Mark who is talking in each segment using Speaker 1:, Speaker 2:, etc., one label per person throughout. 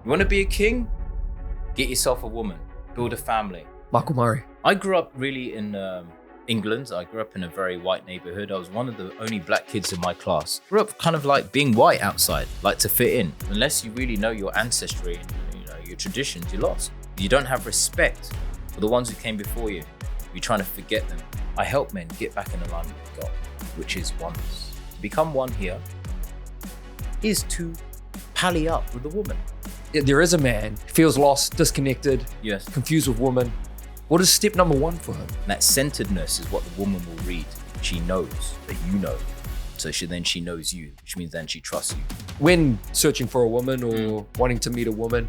Speaker 1: You want to be a king? Get yourself a woman. Build a family.
Speaker 2: Michael Murray.
Speaker 1: I grew up really in England. I grew up in a very white neighborhood. I was one of the only black kids in my class. Grew up kind of like being white outside, like to fit in. Unless you really know your ancestry and your traditions, you're lost. You don't have respect for the ones who came before you. You're trying to forget them. I help men get back in alignment with God, which is oneness. To become one here is to pally up with the woman.
Speaker 2: There is a man, feels lost, disconnected,
Speaker 1: Yes.
Speaker 2: confused with women. What is step number one for him?
Speaker 1: That centeredness is what the woman will read. She knows that you know. So she knows you, which means then she trusts you.
Speaker 2: When searching for a woman or wanting to meet a woman,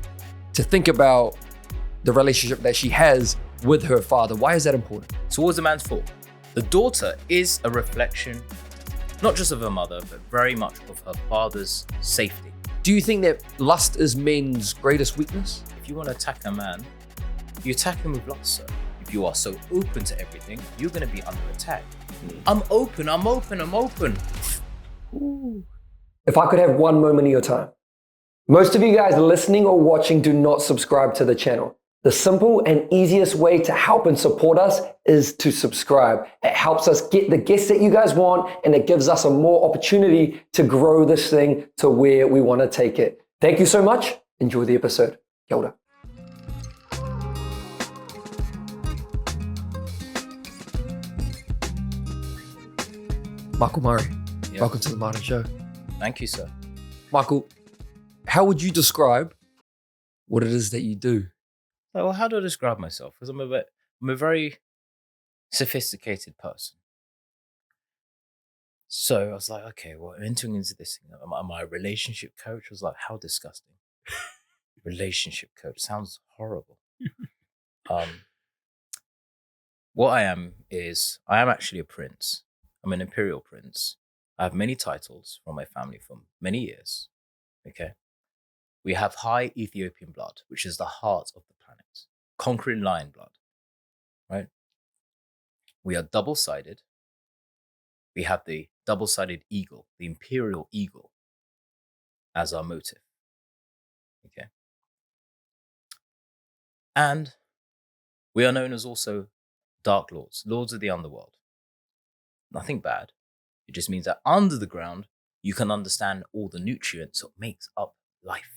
Speaker 2: to think about the relationship that she has with her father. Why is that important?
Speaker 1: So what's a man's fault? The daughter is a reflection, not just of her mother, but very much of her father's safety.
Speaker 2: Do you think that lust is men's greatest weakness?
Speaker 1: If you want to attack a man, you attack him with lust, sir. If you are so open to everything, you're going to be under attack. I'm open.
Speaker 2: Ooh. If I could have one moment of your time. Most of you guys listening or watching do not subscribe to the channel. The simple and easiest way to help and support us is to subscribe. It helps us get the guests that you guys want, and it gives us a more opportunity to grow this thing to where we want to take it. Thank you so much. Enjoy the episode. Kia ora. Michael Murray,
Speaker 1: Yes.
Speaker 2: Welcome to the Martin Show.
Speaker 1: Thank you, sir.
Speaker 2: Michael, how would you describe what it is that you do?
Speaker 1: Well, how do I describe myself? Because I'm a very sophisticated person. So I was like, okay, well, entering into this thing, am I a relationship coach? I was like, how disgusting. Relationship coach sounds horrible. What I am actually a prince. I'm an imperial prince. I have many titles from my family for many years. Okay. We have high Ethiopian blood, which is the heart of the planet. Conquering lion blood, right? We are double-sided. We have the double-sided eagle, the imperial eagle, as our motive. Okay. And we are known as also dark lords, lords of the underworld. Nothing bad. It just means that under the ground, you can understand all the nutrients that makes up life.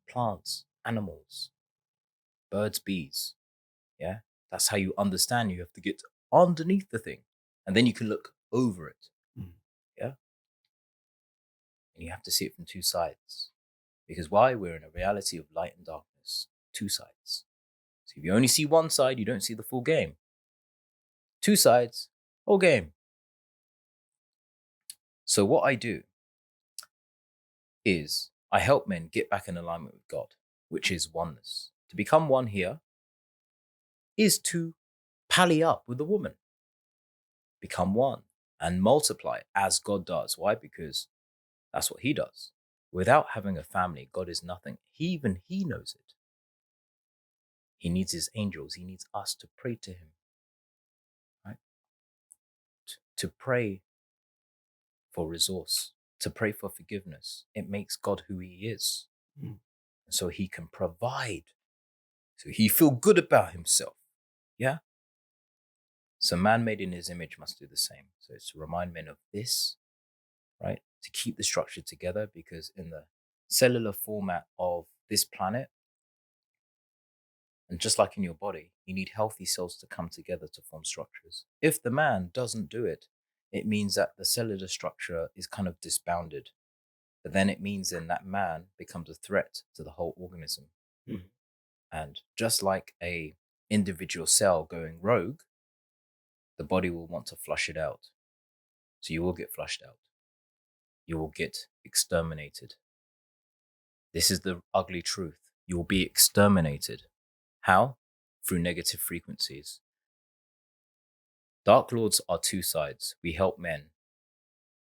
Speaker 1: Plants, animals, birds, bees. Yeah, that's how you understand. You have to get underneath the thing, and then you can look over it. Yeah, and you have to see it from two sides, because why? We're in a reality of light and darkness, two sides. So if you only see one side, you don't see the full game. Two sides, whole game. So what I do is I help men get back in alignment with God, which is oneness. To become one here is to pally up with the woman. Become one and multiply as God does. Why? Because that's what he does. Without having a family, God is nothing. He knows it. He needs his angels. He needs us to pray to him. Right? To pray for resource, to pray for forgiveness. It makes God who he is. So he can provide. So he feel good about himself. Yeah? So man made in his image must do the same. So it's to remind men of this, right? To keep the structure together, because in the cellular format of this planet, and just like in your body, you need healthy cells to come together to form structures. If the man doesn't do it, it means that the cellular structure is kind of disbounded. But then it means then that man becomes a threat to the whole organism. And just like a individual cell going rogue, the body will want to flush it out. So you will get flushed out. You will get exterminated. This is the ugly truth. You will be exterminated. How? Through negative frequencies. Dark lords are two sides. We help men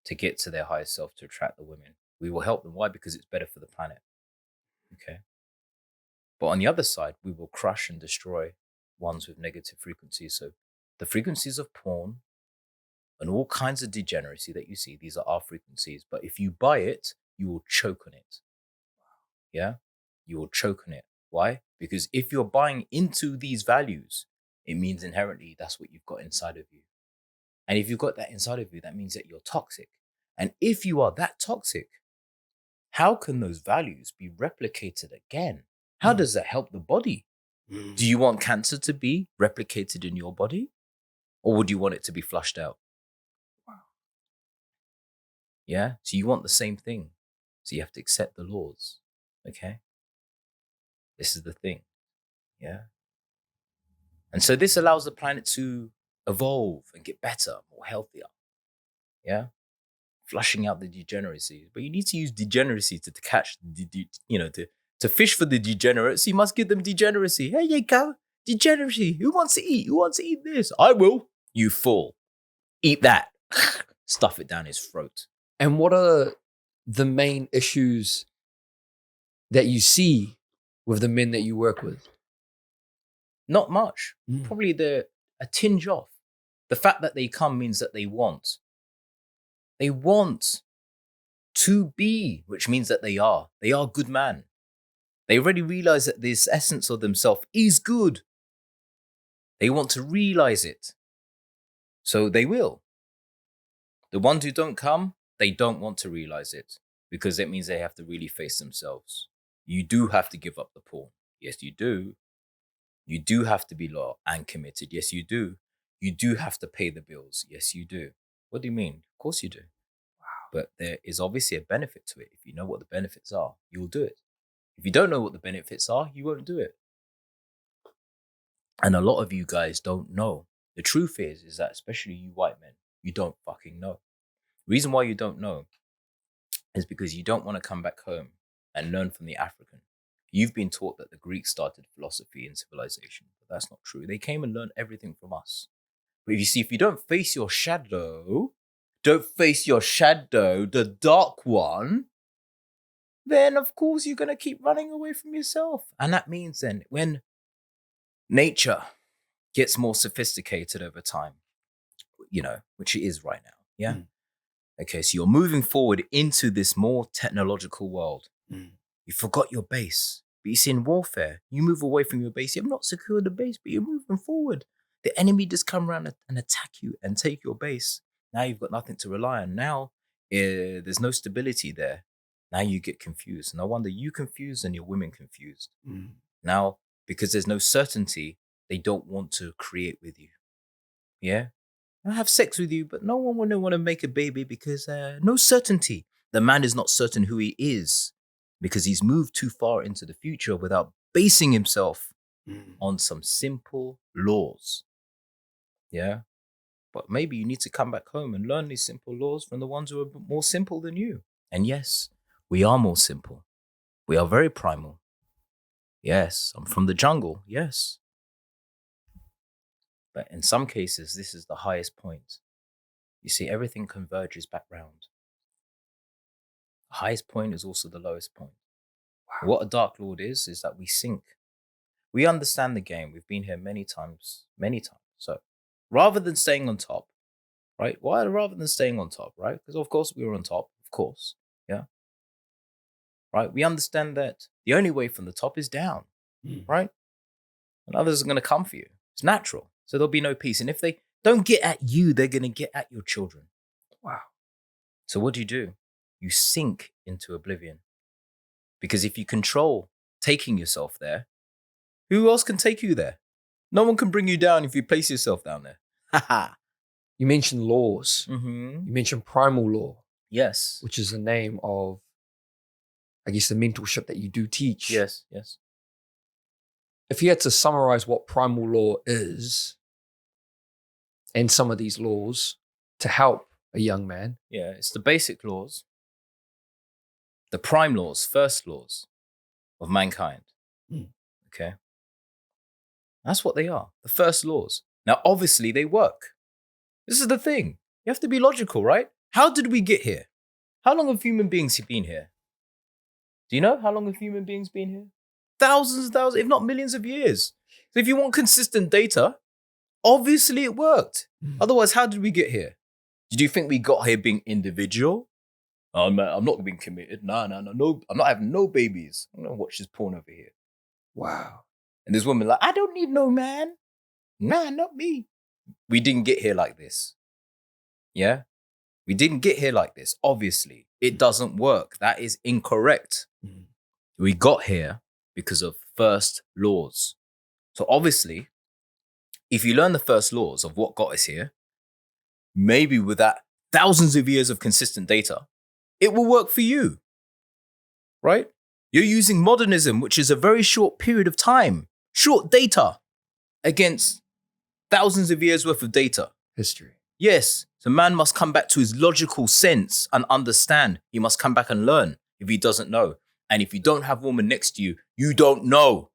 Speaker 1: to get to their higher self, to attract the women. We will help them. Why? Because it's better for the planet. Okay. But on the other side, we will crush and destroy ones with negative frequencies. So the frequencies of porn and all kinds of degeneracy that you see, these are our frequencies. But if you buy it, you will choke on it. Yeah. you will choke on it. Why? Because if you're buying into these values, it means inherently that's what you've got inside of you. And if you've got that inside of you, that means that you're toxic. And if you are that toxic, how can those values be replicated again? How does that help the body? Do you want cancer to be replicated in your body? Or would you want it to be flushed out? Yeah? So you want the same thing. So you have to accept the laws. Okay? This is the thing. Yeah? And so this allows the planet to evolve and get better, more healthier. Yeah? Flushing out the degeneracy. But you need to use degeneracy to catch, to fish for the degenerates. You must give them degeneracy. Here you go. Degeneracy. Who wants to eat? Who wants to eat this? I will. You fool. Eat that. Stuff it down his throat.
Speaker 2: And what are the main issues that you see with the men that you work with?
Speaker 1: Not much. Probably a tinge off. The fact that they come means that they want. They want to be, which means that they are. They are good man. They already realize that this essence of themselves is good. They want to realize it. So they will. The ones who don't come, they don't want to realize it because it means they have to really face themselves. You do have to give up the porn. Yes, you do. You do have to be loyal and committed. Yes, you do. You do have to pay the bills. Yes, you do. What do you mean? Of course you do. Wow. But there is obviously a benefit to it. If you know what the benefits are, you'll do it. If you don't know what the benefits are, you won't do it. And a lot of you guys don't know. The truth is that especially you white men, you don't fucking know. The reason why you don't know is because you don't want to come back home and learn from the African. You've been taught that the Greeks started philosophy and civilization, but that's not true. They came and learned everything from us. But if you don't face your shadow, the dark one, then of course you're going to keep running away from yourself. And that means then when nature gets more sophisticated over time, which it is right now. Yeah. Okay. So you're moving forward into this more technological world. You forgot your base. But you see, in warfare, you move away from your base. You have not secured the base, but you're moving forward. The enemy just come around and attack you and take your base. Now you've got nothing to rely on. Now there's no stability there. Now you get confused. No wonder you confused and your women confused. Now, because there's no certainty, they don't want to create with you. Yeah? They'll have sex with you, but no one will want to make a baby because no certainty. The man is not certain who he is because he's moved too far into the future without basing himself on some simple laws. Yeah? But maybe you need to come back home and learn these simple laws from the ones who are more simple than you. And yes, we are more simple. We are very primal. Yes, I'm from the jungle. Yes. But in some cases, this is the highest point. You see, everything converges back round. The highest point is also the lowest point. Wow. What a Dark Lord is that we sink. We understand the game. We've been here many times. So rather than staying on top, right? Why rather than staying on top, right? Because of course we were on top, of course. Yeah. Right? We understand that the only way from the top is down, right? And others are going to come for you. It's natural. So there'll be no peace. And if they don't get at you, they're going to get at your children. Wow. So what do? You sink into oblivion. Because if you control taking yourself there, who else can take you there? No one can bring you down if you place yourself down there.
Speaker 2: You mentioned laws.
Speaker 1: Mm-hmm.
Speaker 2: You mentioned primal law.
Speaker 1: Yes.
Speaker 2: Which is the name of, I guess, the mentorship that you do teach.
Speaker 1: Yes.
Speaker 2: If you had to summarize what primal law is and some of these laws to help a young man.
Speaker 1: Yeah, it's the basic laws, the prime laws, first laws of mankind. Okay. That's what they are, the first laws. Now, obviously, they work. This is the thing. You have to be logical, right? How did we get here? How long have human beings been here? Do you know how long have human beings been here? Thousands, if not millions of years. So if you want consistent data, obviously it worked. Otherwise, how did we get here? Did you think we got here being individual? I'm not being committed. No, I'm not having no babies. I'm gonna watch this porn over here.
Speaker 2: Wow.
Speaker 1: And this woman like, I don't need no man. Nah, not me. We didn't get here like this. Yeah? We didn't get here like this. Obviously, it doesn't work. That is incorrect.
Speaker 2: Mm.
Speaker 1: We got here because of first laws. So obviously, if you learn the first laws of what got us here, maybe with that thousands of years of consistent data, it will work for you, right? You're using modernism, which is a very short period of time, short data against thousands of years worth of data.
Speaker 2: History.
Speaker 1: Yes, so man must come back to his logical sense and understand. He must come back and learn if he doesn't know. And if you don't have a woman next to you, you don't know.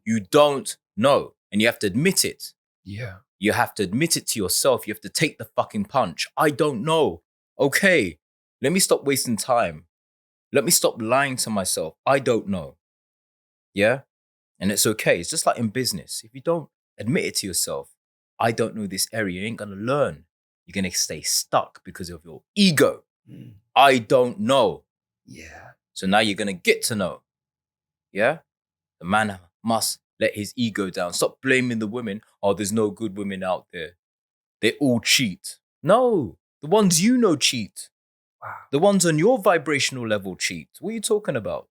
Speaker 1: You don't know. And you have to admit it.
Speaker 2: Yeah.
Speaker 1: You have to admit it to yourself. You have to take the fucking punch. I don't know. Okay, let me stop wasting time. Let me stop lying to myself. I don't know. Yeah? And it's okay. It's just like in business. If you don't admit it to yourself, I don't know this area, you ain't going to learn. You're going to stay stuck because of your ego. I don't know.
Speaker 2: Yeah.
Speaker 1: So now you're going to get to know. Yeah? The man must let his ego down. Stop blaming the women. Oh, there's no good women out there. They all cheat. No, the ones you know cheat.
Speaker 2: Wow.
Speaker 1: The ones on your vibrational level cheat. What are you talking about?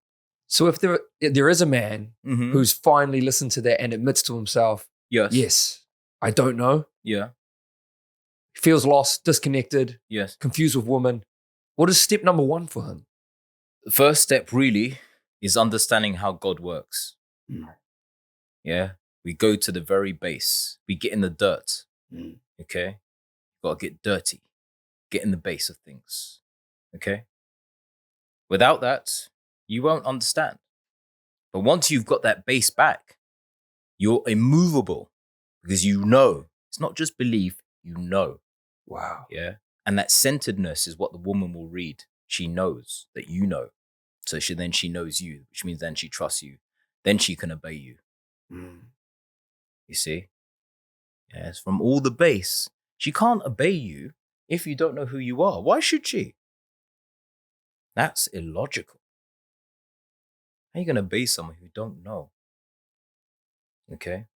Speaker 2: So if there is a man who's finally listened to that and admits to himself, yes, I don't know.
Speaker 1: Yeah.
Speaker 2: Feels lost, disconnected,
Speaker 1: Yes.
Speaker 2: confused with women. What is step number 1 for him?
Speaker 1: The first step really is understanding how God works. Yeah. We go to the very base. We get in the dirt. Okay. Got to get dirty. Get in the base of things. Okay. Without that, you won't understand. But once you've got that base back, you're immovable because you know. It's not just belief, you know.
Speaker 2: Wow.
Speaker 1: Yeah. And that centeredness is what the woman will read. She knows that you know. So she knows you, which means then she trusts you. Then she can obey you. You see? Yes. From all the base, she can't obey you if you don't know who you are. Why should she? That's illogical. How are you going to obey someone who don't know? Okay?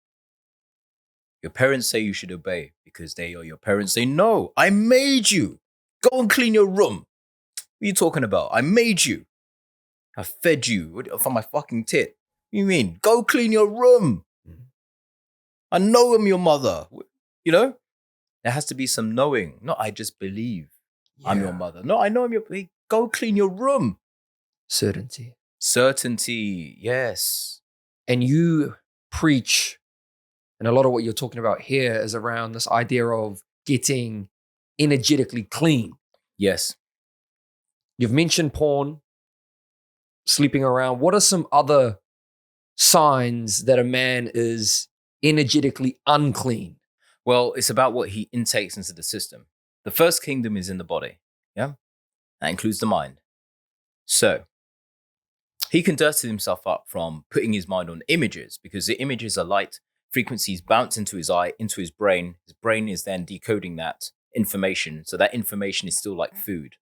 Speaker 1: Your parents say you should obey because they are your parents. Say, no, I made you. Go and clean your room. What are you talking about? I made you. I fed you from my fucking tit. What do you mean? Go clean your room. I know I'm your mother. You know? There has to be some knowing. Not I just believe I'm your mother. No, I know I'm your... Go clean your room.
Speaker 2: Certainty.
Speaker 1: Certainty, yes.
Speaker 2: And you preach, and a lot of what you're talking about here is around this idea of getting energetically clean.
Speaker 1: Yes.
Speaker 2: You've mentioned porn, sleeping around. What are some other signs that a man is energetically unclean?
Speaker 1: Well, it's about what he intakes into the system. The first kingdom is in the body. Yeah. That includes the mind. So he can dirty himself up from putting his mind on images because the images are light. Frequencies bounce into his eye, into his brain. His brain is then decoding that information. So that information is still like food,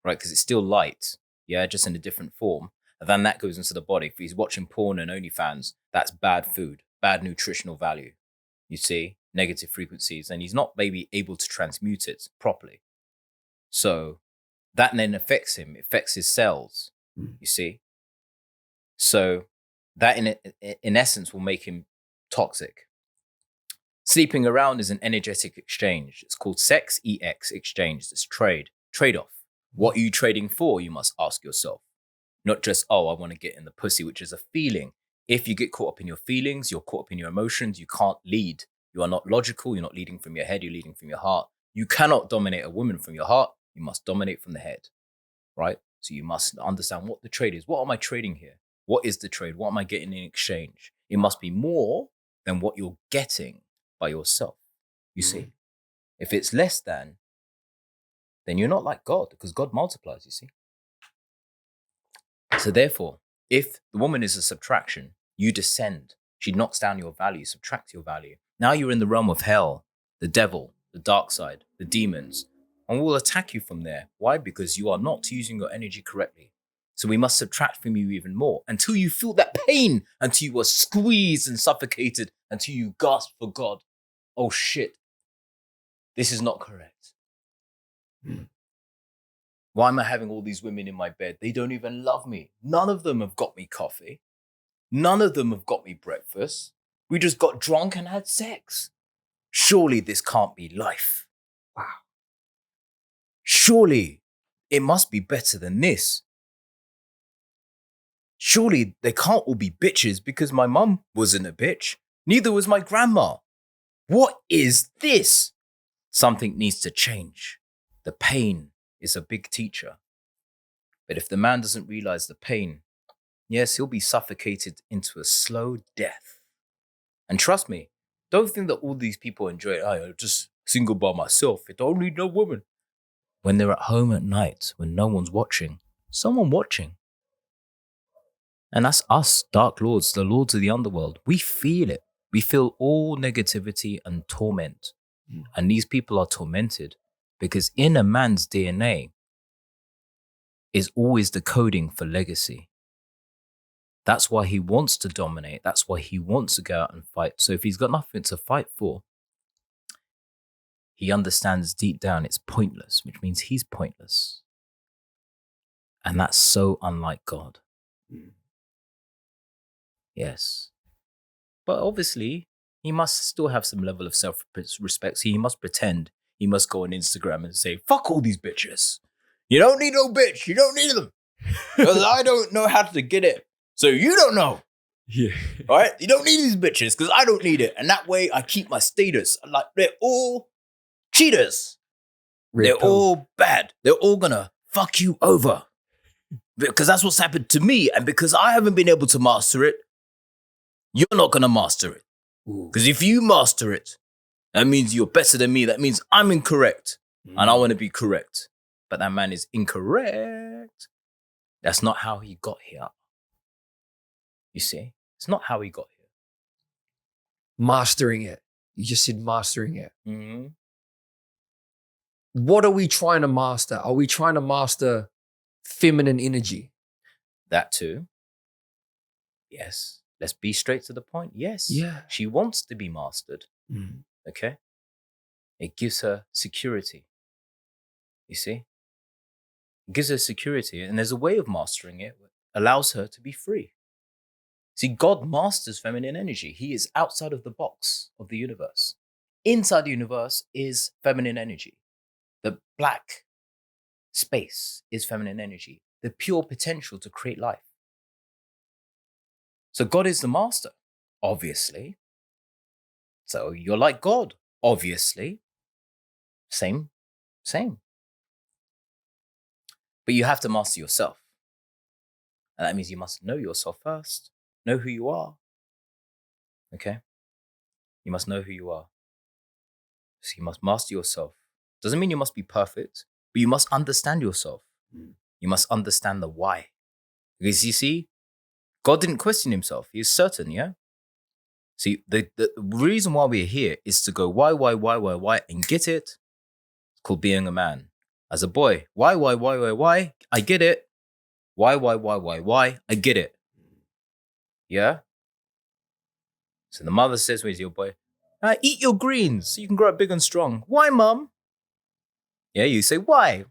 Speaker 1: right? Because it's still light, yeah, just in a different form. And then that goes into the body. If he's watching porn and OnlyFans, that's bad food, bad nutritional value. You see, negative frequencies, and he's not maybe able to transmute it properly. So that then affects him, affects his cells, you see. So that in essence will make him toxic. Sleeping around is an energetic exchange. It's called sex, EX, exchange. It's trade-off. What are you trading for, you must ask yourself. Not just, oh, I want to get in the pussy, which is a feeling. If you get caught up in your feelings, you're caught up in your emotions, you can't lead. You are not logical, you're not leading from your head, you're leading from your heart. You cannot dominate a woman from your heart, you must dominate from the head, right? So you must understand what the trade is. What am I trading here? What is the trade? What am I getting in exchange? It must be more than what you're getting by yourself, you see. If it's less than, then you're not like God, because God multiplies, you see. So therefore, if the woman is a subtraction, you descend. She knocks down your value, subtracts your value. Now you're in the realm of hell, the devil, the dark side, the demons. and we'll attack you from there. Why? Because you are not using your energy correctly. So we must subtract from you even more until you feel that pain, until you are squeezed and suffocated, until you gasp for God. Oh shit, this is not correct. Why am I having all these women in my bed? They don't even love me. None of them have got me coffee. None of them have got me breakfast. We just got drunk and had sex. Surely this can't be life.
Speaker 2: Wow.
Speaker 1: Surely it must be better than this. Surely they can't all be bitches because my mum wasn't a bitch. Neither was my grandma. What is this? Something needs to change. The pain is a big teacher. But if the man doesn't realize the pain, yes, he'll be suffocated into a slow death. And trust me, don't think that all these people enjoy it. I'm just single by myself. I don't need no woman. When they're at home at night, when no one's watching, someone watching. And that's us, Dark Lords, the Lords of the Underworld. We feel it. We feel all negativity and torment. And these people are tormented because in a man's DNA is always the coding for legacy. That's why he wants to dominate. That's why he wants to go out and fight. So if he's got nothing to fight for, he understands deep down it's pointless, which means he's pointless. And that's so unlike God. Yes. But obviously, he must still have some level of self-respect. So he must pretend. He must go on Instagram and say, fuck all these bitches. You don't need no bitch. You don't need them. Because I don't know how to get it. So you don't know.
Speaker 2: Yeah.
Speaker 1: All right? You don't need these bitches because I don't need it. And that way I keep my status. Like, they're all cheaters. They're all bad. They're all going to fuck you over. Because that's what's happened to me. And because I haven't been able to master it, you're not going to master it. Because if you master it, that means you're better than me. That means I'm incorrect. And I want to be correct. But that man is incorrect. That's not how he got here. You see? It's not how he got here.
Speaker 2: Mastering it. You just said mastering it.
Speaker 1: Mm-hmm.
Speaker 2: What are we trying to master? Are we trying to master feminine energy?
Speaker 1: That too. Yes. Let's be straight to the point. Yes.
Speaker 2: Yeah.
Speaker 1: She wants to be mastered. Okay? It gives her security. You see? It gives her security. And there's a way of mastering it that allows her to be free. See, God masters feminine energy. He is outside of the box of the universe. Inside the universe is feminine energy. The black space is feminine energy. The pure potential to create life. So God is the master, obviously. So you're like God, obviously. Same. But you have to master yourself. And that means you must know yourself first. Know who you are. Okay? You must know who you are. So you must master yourself. Doesn't mean you must be perfect, but you must understand yourself. You must understand the why. Because you see, God didn't question himself. He is certain, yeah? See, the reason why we're here is to go why, and get it. It's called being a man. As a boy, why? I get it. Why? I get it. Yeah? So the mother says with your boy, eat your greens so you can grow up big and strong. Why, mum? Yeah, you say, why? I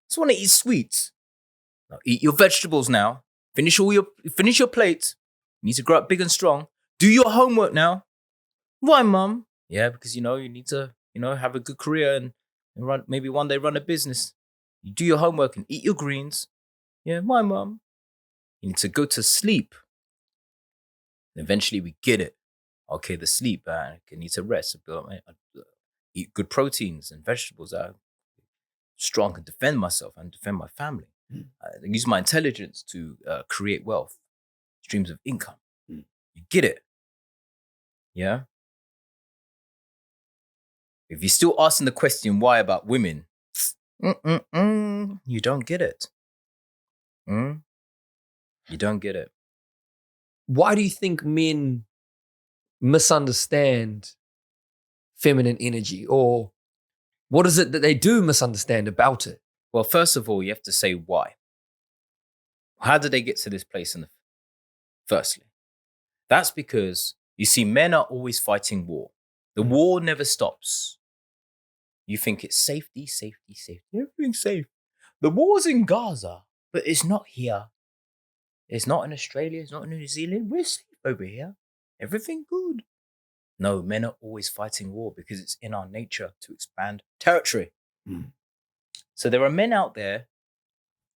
Speaker 1: just want to eat sweets. Now eat your vegetables now. Finish your plate. You need to grow up big and strong. Do your homework now. Why, mum? Yeah, because you need to, have a good career and run, maybe one day run a business. You do your homework and eat your greens. Yeah, why, mum? You need to go to sleep. And eventually we get it. Okay, the sleep, I need to rest. Eat good proteins and vegetables. Strong and defend myself and defend my family. I use my intelligence to create wealth, streams of income. You get it? Yeah? If you're still asking the question why about women, you don't get it. You don't get it.
Speaker 2: Why do you think men misunderstand feminine energy? Or What is it that they do misunderstand about it?
Speaker 1: Well, first of all, you have to say why. How did they get to this place firstly? That's because, you see, men are always fighting war. The war never stops. You think it's safety, safety, safety. Everything's safe. The war's in Gaza, but it's not here. It's not in Australia. It's not in New Zealand. We're safe over here. Everything good. No, men are always fighting war because it's in our nature to expand territory. So there are men out there,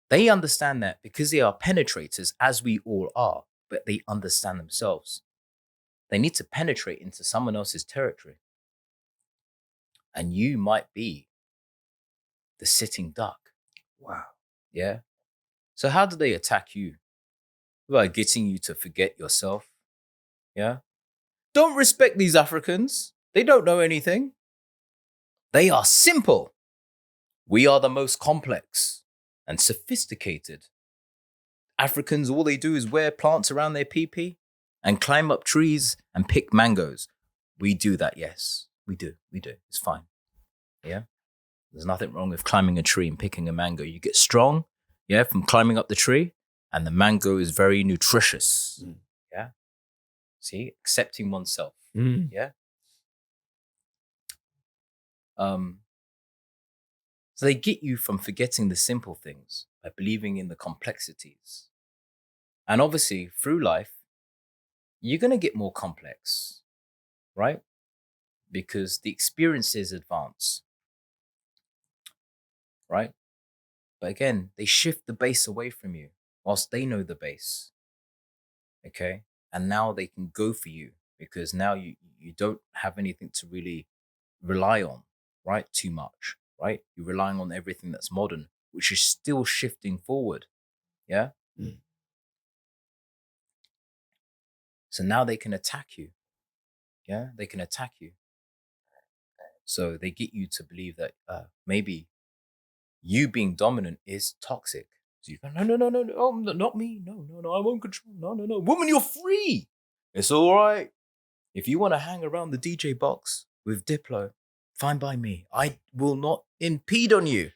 Speaker 1: they understand that because they are penetrators, as we all are, but they understand themselves. They need to penetrate into someone else's territory. And you might be the sitting duck.
Speaker 2: Wow.
Speaker 1: Yeah. So how do they attack you? By getting you to forget yourself. Yeah. Don't respect these Africans. They don't know anything. They are simple. We are the most complex and sophisticated. Africans, all they do is wear plants around their pee-pee and climb up trees and pick mangoes. We do that, yes. We do. It's fine. Yeah. There's nothing wrong with climbing a tree and picking a mango. You get strong, yeah, from climbing up the tree, and the mango is very nutritious. Yeah. See, accepting oneself. Yeah. So they get you from forgetting the simple things by believing in the complexities. And obviously, through life, you're going to get more complex, right? Because the experiences advance, right? But again, they shift the base away from you whilst they know the base, okay? And now they can go for you because now you don't have anything to really rely on, right? Too much, right? You're relying on everything that's modern, which is still shifting forward, yeah? So now they can attack you, yeah? They can attack you. So they get you to believe that maybe you being dominant is toxic. So you go, no, oh, not me. No, I won't control. No. Woman, you're free. It's all right. If you want to hang around the DJ box with Diplo, fine by me. I will not impede on you.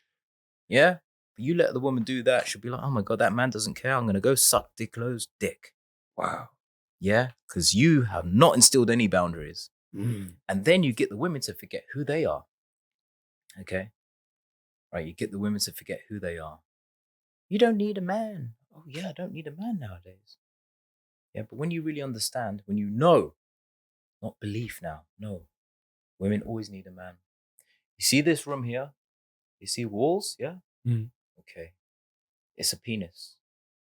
Speaker 1: Yeah? But you let the woman do that, she'll be like, oh my God, that man doesn't care. I'm going to go suck Diplo's dick.
Speaker 2: Wow.
Speaker 1: Yeah? Because you have not instilled any boundaries. And then you get the women to forget who they are. Okay? Right? You get the women to forget who they are. You don't need a man. Oh yeah, I don't need a man nowadays. Yeah, but when you really understand, when you know, not belief now, no. Women always need a man. You see this room here? You see walls? Yeah? Okay. It's a penis.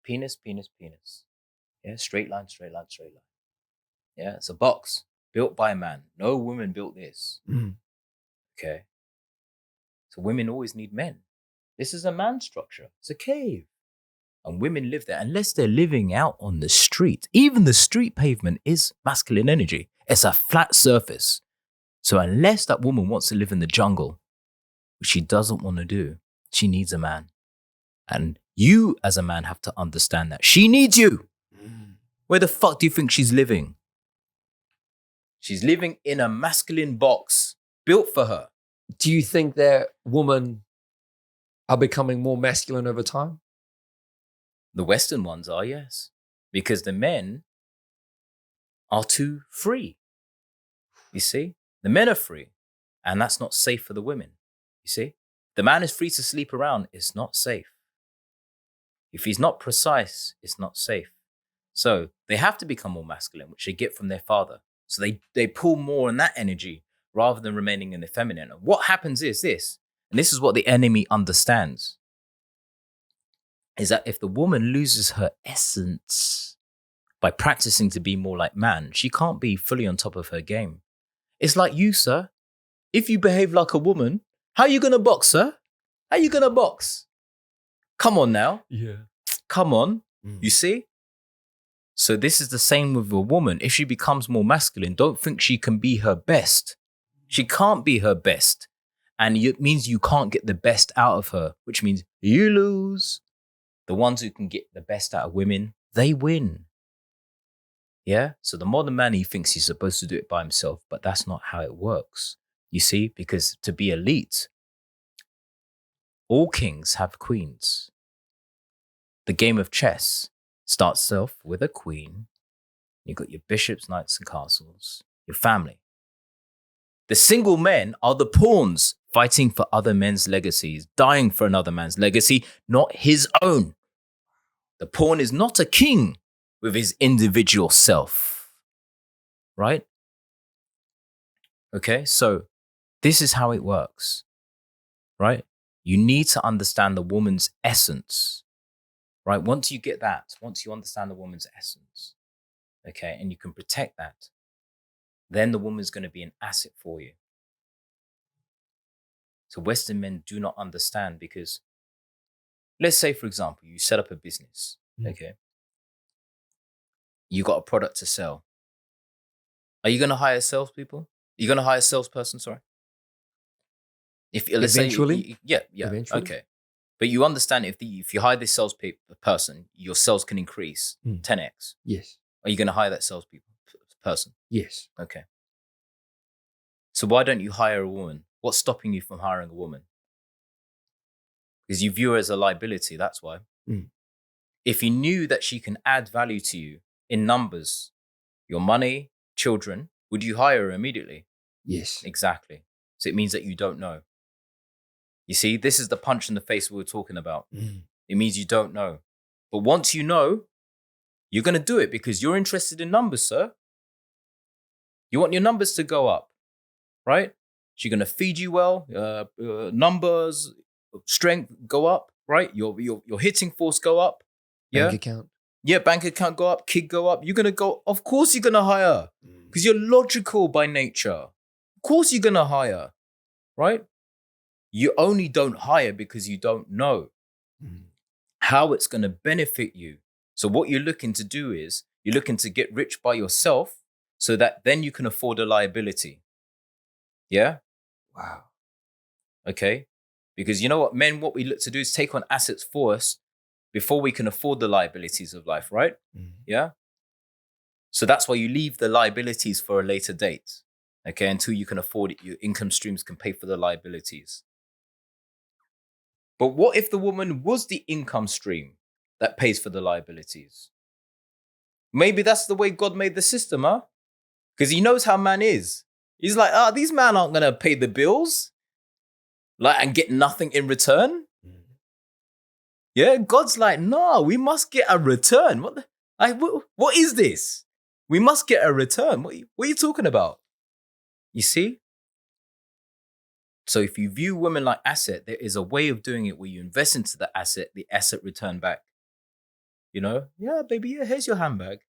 Speaker 1: Penis. Yeah, straight line. Yeah, it's a box built by a man. No woman built this. Okay. So women always need men. This is a man structure. It's a cave. And women live there unless they're living out on the street. Even the street pavement is masculine energy. It's a flat surface. So unless that woman wants to live in the jungle, which she doesn't want to do, she needs a man. And you as a man have to understand that. She needs you. Where the fuck do you think she's living? She's living in a masculine box built for her.
Speaker 2: Do you think that women are becoming more masculine over time?
Speaker 1: The Western ones are, yes. Because the men are too free. You see? The men are free. And that's not safe for the women. You see? The man is free to sleep around. It's not safe. If he's not precise, it's not safe. So they have to become more masculine, which they get from their father. So they pull more on that energy rather than remaining in the feminine. And what happens is this, and this is what the enemy understands, is that if the woman loses her essence by practicing to be more like man, she can't be fully on top of her game. It's like you, sir. If you behave like a woman, how are you going to box, sir? How are you going to box? Come on now.
Speaker 2: Yeah.
Speaker 1: Come on. You see? So this is the same with a woman. If she becomes more masculine, don't think she can be her best. She can't be her best. And it means you can't get the best out of her, which means you lose. The ones who can get the best out of women, they win. Yeah? So the modern man, he thinks he's supposed to do it by himself, but that's not how it works. You see? Because to be elite, All kings have queens. The game of chess starts off with a queen. You've got your bishops, knights, and castles, your family. The single men are the pawns fighting for other men's legacies, dying for another man's legacy, not his own. The pawn is not a king with his individual self, right? Okay, so this is how it works, right? You need to understand the woman's essence, right? Once you get that, once you understand the woman's essence, okay, and you can protect that, then the woman's going to be an asset for you. So Western men do not understand because, let's say, for example, you set up a business, okay? You got a product to sell. Are you going to hire salespeople? You're going to hire a salesperson, sorry? If let's
Speaker 2: Eventually?
Speaker 1: say, yeah,
Speaker 2: Eventually.
Speaker 1: okay. But you understand if you hire this person, your sales can increase 10x.
Speaker 2: Yes.
Speaker 1: Are you going to hire that person?
Speaker 2: Yes.
Speaker 1: Okay. So why don't you hire a woman? What's stopping you from hiring a woman? Because you view her as a liability, that's why. If you knew that she can add value to you in numbers, your money, children, would you hire her immediately?
Speaker 2: Yes.
Speaker 1: Exactly. So it means that you don't know. You see, this is the punch in the face we were talking about. It means you don't know. But once you know, you're going to do it because you're interested in numbers, sir. You want your numbers to go up, right? She's going to feed you well, numbers, strength go up, right? Your hitting force go up. Yeah?
Speaker 2: Bank account.
Speaker 1: Yeah, bank account go up, kid go up. You're going to go, of course you're going to hire because you're logical by nature. Of course you're going to hire, right? You only don't hire because you don't know how it's going to benefit you. So what you're looking to do is you're looking to get rich by yourself so that then you can afford a liability. Yeah?
Speaker 2: Wow.
Speaker 1: Okay? Because you know what, men, what we look to do is take on assets for us before we can afford the liabilities of life, right? Yeah? So that's why you leave the liabilities for a later date. Okay? Until you can afford it, your income streams can pay for the liabilities. But what if the woman was the income stream that pays for the liabilities? Maybe that's the way God made the system, huh? Because he knows how man is. He's like, these men aren't going to pay the bills and get nothing in return. Yeah, God's like, no, we must get a return. What is this? We must get a return. What are you talking about? You see? So if you view women like asset, there is a way of doing it where you invest into the asset return back. You know, yeah, baby, yeah, here's your handbag.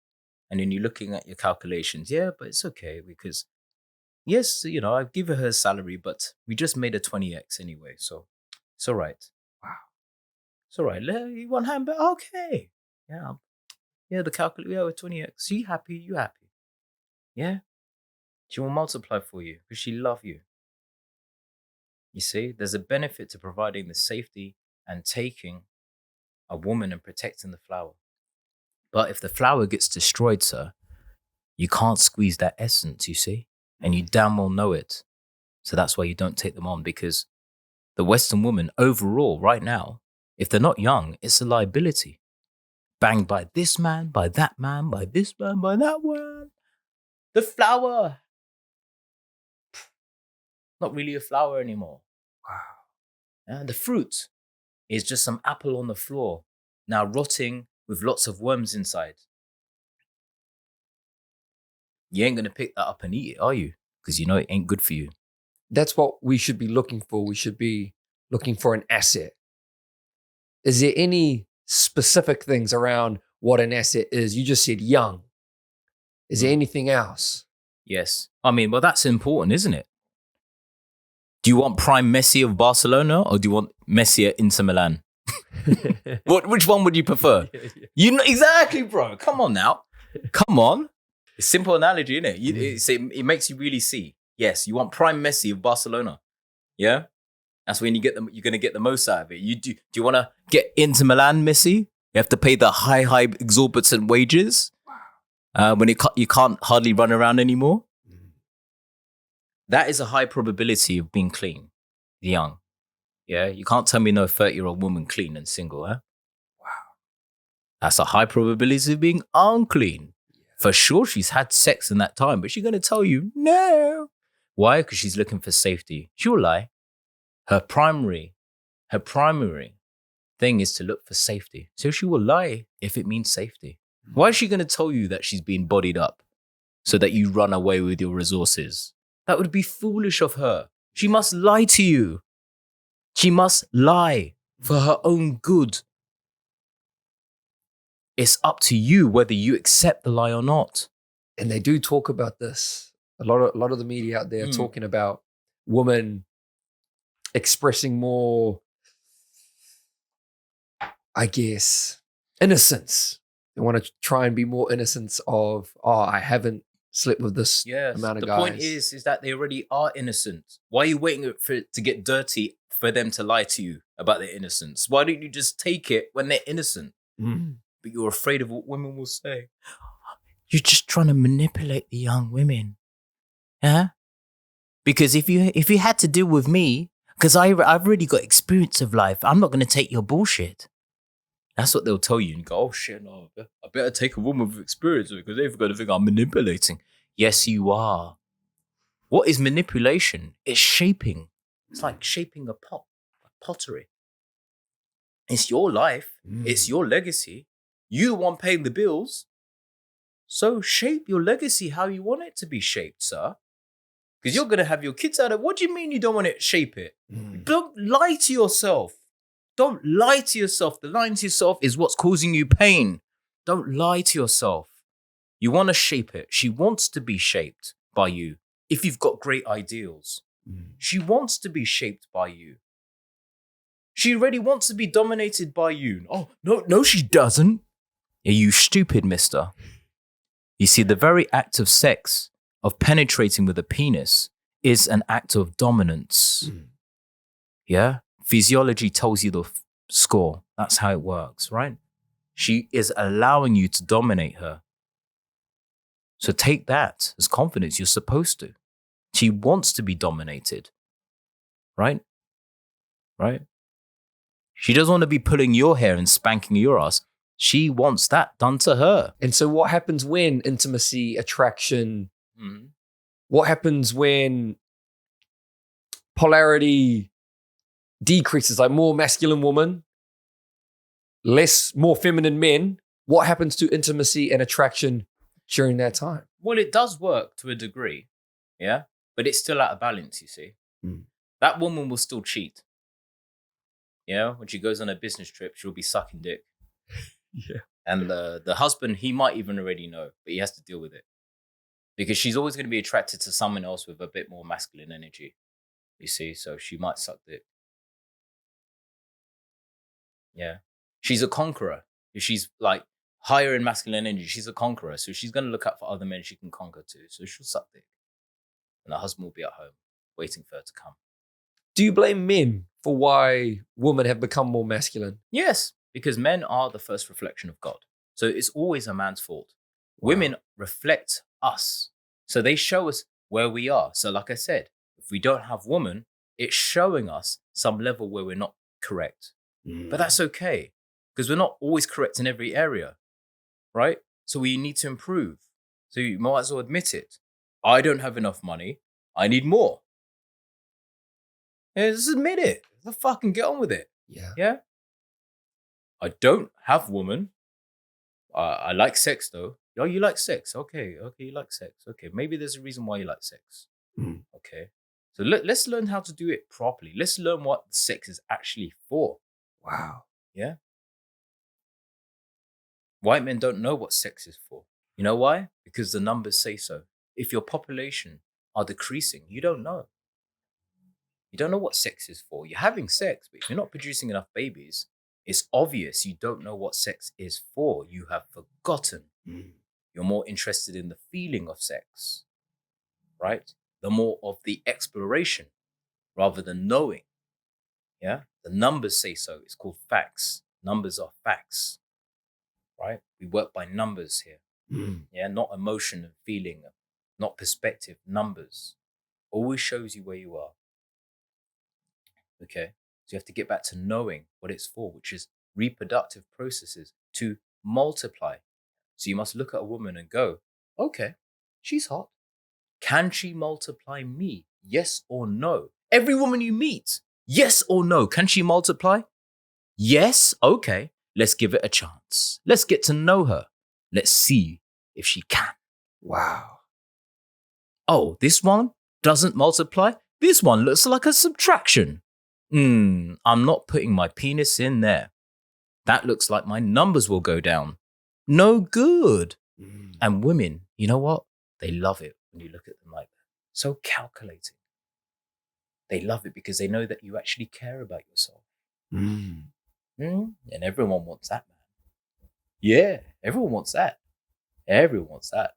Speaker 1: And then you're looking at your calculations. Yeah, but it's okay because, yes, you know, I've given her a salary, but we just made a 20x anyway. So it's all right. Wow. It's all right. You want handbag? Okay. Yeah. Yeah, the calculator, yeah, with 20x. She happy, you happy. Yeah. She will multiply for you because she love you. You see, there's a benefit to providing the safety and taking a woman and protecting the flower. But if the flower gets destroyed, sir, you can't squeeze that essence, you see? And you damn well know it. So that's why you don't take them on, because the Western woman overall right now, if they're not young, it's a liability. Banged by this man, by that man, by this man, by that one. The flower. Not really a flower anymore. Wow. The fruit is just some apple on the floor, now rotting with lots of worms inside. You ain't going to pick that up and eat it, are you? Because you know it ain't good for you.
Speaker 2: That's what we should be looking for. We should be looking for an asset. Is there any specific things around what an asset is? You just said young. Is there anything else?
Speaker 1: Yes. I mean, well, that's important, isn't it? Do you want prime Messi of Barcelona or do you want Messi at Inter Milan? Which one would you prefer? You know, exactly, bro. Come on now. Come on. It's a simple analogy, isn't it? It makes you really see. Yes, you want prime Messi of Barcelona. Yeah? That's when you're going to get the most out of it. Do you want to get Inter Milan Messi? You have to pay the high exorbitant wages when you can't hardly run around anymore. That is a high probability of being clean, young. Yeah, you can't tell me no 30-year-old woman clean and single, huh?
Speaker 2: Wow.
Speaker 1: That's a high probability of being unclean. For sure, she's had sex in that time, but she's going to tell you no. Why? Because she's looking for safety. She'll lie. Her primary thing is to look for safety. So she will lie if it means safety. Why is she going to tell you that she's been bodied up so that you run away with your resources? That would be foolish of her. She must lie to you. She must lie for her own good. It's up to you whether you accept the lie or not.
Speaker 2: And they do talk about this. A lot of the media out there are talking about women expressing more, I guess, innocence. They want to try and be more innocent of, I haven't slept with this amount of guys.
Speaker 1: The point is that they already are innocent. Why are you waiting for it to get dirty for them to lie to you about their innocence? Why don't you just take it when they're innocent? But you're afraid of what women will say. You're just trying to manipulate the young women. Yeah? Because if you had to deal with me, because I've already got experience of life, I'm not going to take your bullshit. That's what they'll tell you. And go, oh shit, no, I better take a woman with experience because they're going to think I'm manipulating. Yes, you are. What is manipulation? It's shaping. It's like shaping a pot, a pottery. It's your life. It's your legacy. You're the one paying the bills. So shape your legacy how you want it to be shaped, sir. Because you're going to have your kids out of. What do you mean you don't want to shape it? Don't lie to yourself. Don't lie to yourself. The lying to yourself is what's causing you pain. Don't lie to yourself. You want to shape it. She wants to be shaped by you. If you've got great ideals, she wants to be shaped by you. She already wants to be dominated by you. Oh, no, she doesn't. Yeah, you stupid mister. You see, the very act of sex, of penetrating with a penis, is an act of dominance. Yeah? Physiology tells you the score. That's how it works, right? She is allowing you to dominate her. So take that as confidence. You're supposed to. She wants to be dominated, right? Right? She doesn't want to be pulling your hair and spanking your ass. She wants that done to her.
Speaker 2: And so what happens when intimacy, attraction, what happens when polarity decreases, like more masculine woman, more feminine men? What happens to intimacy and attraction during that time?
Speaker 1: Well, it does work to a degree, yeah? But it's still out of balance, you see. That woman will still cheat. Yeah, when she goes on a business trip, she'll be sucking dick.
Speaker 2: Yeah.
Speaker 1: And the husband, he might even already know, but he has to deal with it. Because she's always going to be attracted to someone else with a bit more masculine energy, you see? So she might suck dick. Yeah. She's a conqueror. If she's like higher in masculine energy, she's a conqueror. So she's going to look out for other men she can conquer too. So she'll suck dick. And the husband will be at home waiting for her to come.
Speaker 2: Do you blame men for why women have become more masculine?
Speaker 1: Yes, because men are the first reflection of God. So it's always a man's fault. Wow. Women reflect us. So they show us where we are. So like I said, if we don't have women, it's showing us some level where we're not correct. But that's okay, because we're not always correct in every area, right? So we need to improve. So you might as well admit it. I don't have enough money. I need more. Yeah, just admit it. Let's fucking get on with it. Yeah. I don't have woman. I like sex though. Oh, you like sex? Okay, you like sex. Okay, maybe there's a reason why you like sex. Okay. So let's learn how to do it properly. Let's learn what sex is actually for.
Speaker 2: Wow.
Speaker 1: Yeah. White men don't know what sex is for. You know why? Because the numbers say so. If your population are decreasing, you don't know. You don't know what sex is for. You're having sex, but if you're not producing enough babies, it's obvious you don't know what sex is for. You have forgotten. You're more interested in the feeling of sex, right? The more of the exploration rather than knowing. Yeah. The numbers say so. It's called facts. Numbers are facts, right? We work by numbers here. Yeah. Not emotion and feeling, not perspective. Numbers always shows you where you are. Okay. So you have to get back to knowing what it's for, which is reproductive processes to multiply. So you must look at a woman and go, okay, she's hot. Can she multiply me? Yes or no? Every woman you meet, yes or no? Can she multiply? Yes. Okay. Let's give it a chance. Let's get to know her. Let's see if she can.
Speaker 2: Wow.
Speaker 1: Oh, this one doesn't multiply. This one looks like a subtraction. I'm not putting my penis in there. That looks like my numbers will go down. No good. And women, you know what? They love it when you look at them like that. So calculating. They love it because they know that you actually care about yourself. And everyone wants that, man. Yeah, everyone wants that. Everyone wants that.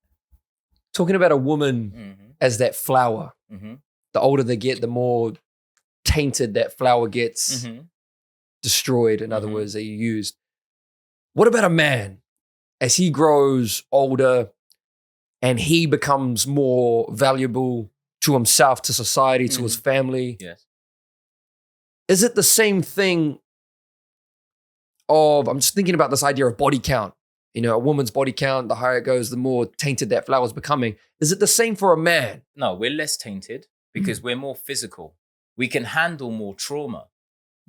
Speaker 2: Talking about a woman as that flower, the older they get, the more tainted that flower gets, destroyed, in other words, that you used. What about a man as he grows older and he becomes more valuable to himself, to society, to his family?
Speaker 1: Yes.
Speaker 2: Is it the same thing of, I'm just thinking about this idea of body count. You know, a woman's body count, the higher it goes, the more tainted that flower's becoming. Is it the same for a man?
Speaker 1: No, we're less tainted because we're more physical. We can handle more trauma,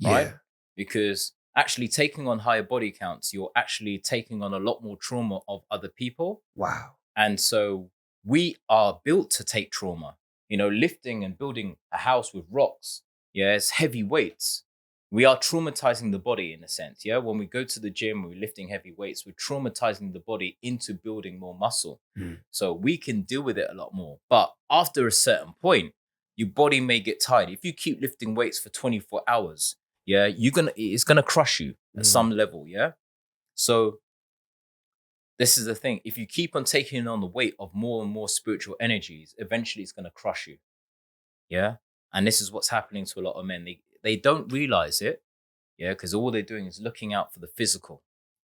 Speaker 1: right? Because actually taking on higher body counts, you're actually taking on a lot more trauma of other people.
Speaker 2: Wow.
Speaker 1: And so we are built to take trauma. You know, lifting and building a house with rocks, it's heavy weights. We are traumatizing the body in a sense, When we go to the gym, we're lifting heavy weights, we're traumatizing the body into building more muscle. So we can deal with it a lot more. But after a certain point, your body may get tired. If you keep lifting weights for 24 hours, it's gonna crush you at some level, So this is the thing. If you keep on taking on the weight of more and more spiritual energies, eventually it's gonna crush you. And this is what's happening to a lot of men. They don't realize it, because all they're doing is looking out for the physical,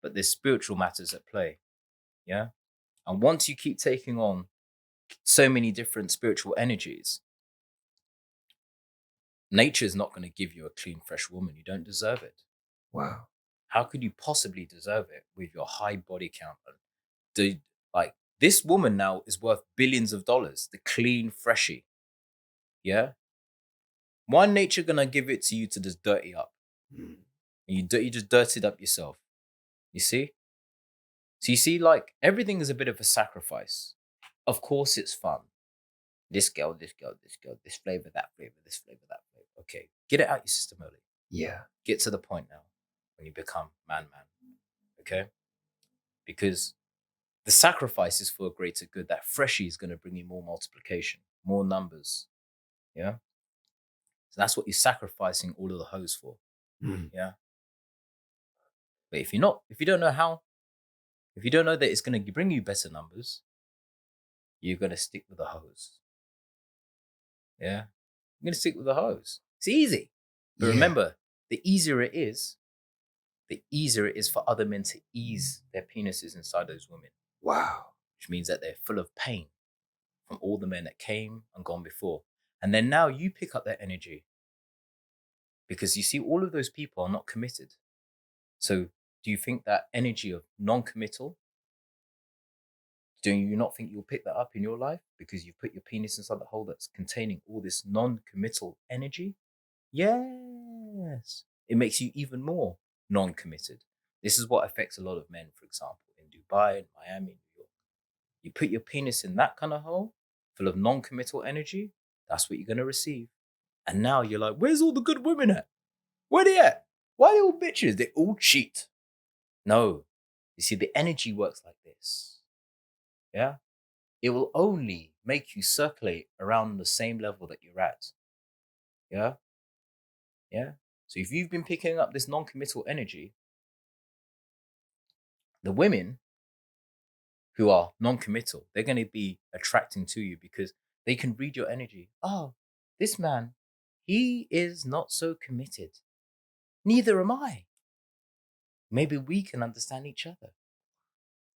Speaker 1: but there's spiritual matters at play, And once you keep taking on so many different spiritual energies, nature's not going to give you a clean, fresh woman. You don't deserve it.
Speaker 2: Wow.
Speaker 1: How could you possibly deserve it with your high body count? This woman now is worth billions of dollars, the clean, freshie. Why nature gonna give it to you to just dirty up? And you just dirtied up yourself. You see? So you see, everything is a bit of a sacrifice. Of course it's fun. This girl, this girl, this girl, this flavor, that flavor, this flavor, that flavor. Okay, get it out your system early.
Speaker 2: Yeah.
Speaker 1: Get to the point now when you become man. Okay? Because the sacrifice is for a greater good. That freshie is going to bring you more multiplication, more numbers. So that's what you're sacrificing all of the hoes for. But if you don't know that it's going to bring you better numbers, you're going to stick with the hose. You're going to stick with the hose. It's easy. But remember, the easier it is for other men to ease their penises inside those women.
Speaker 2: Wow.
Speaker 1: Which means that they're full of pain from all the men that came and gone before. And then now you pick up that energy. Because you see, all of those people are not committed. So do you think that energy of non-committal, do you not think you'll pick that up in your life because you've put your penis inside the hole that's containing all this non-committal energy? Yes. It makes you even more non-committed. This is what affects a lot of men, for example, in Dubai, in Miami, New York. You put your penis in that kind of hole full of non-committal energy, that's what you're going to receive. And now you're like, where's all the good women at? Where they at? Why are they all bitches? They all cheat. No. You see, the energy works like this. It will only make you circulate around the same level that you're at. So if you've been picking up this non-committal energy, the women who are non-committal, they're going to be attracting to you because they can read your energy. Oh, this man, he is not so committed. Neither am I. Maybe we can understand each other.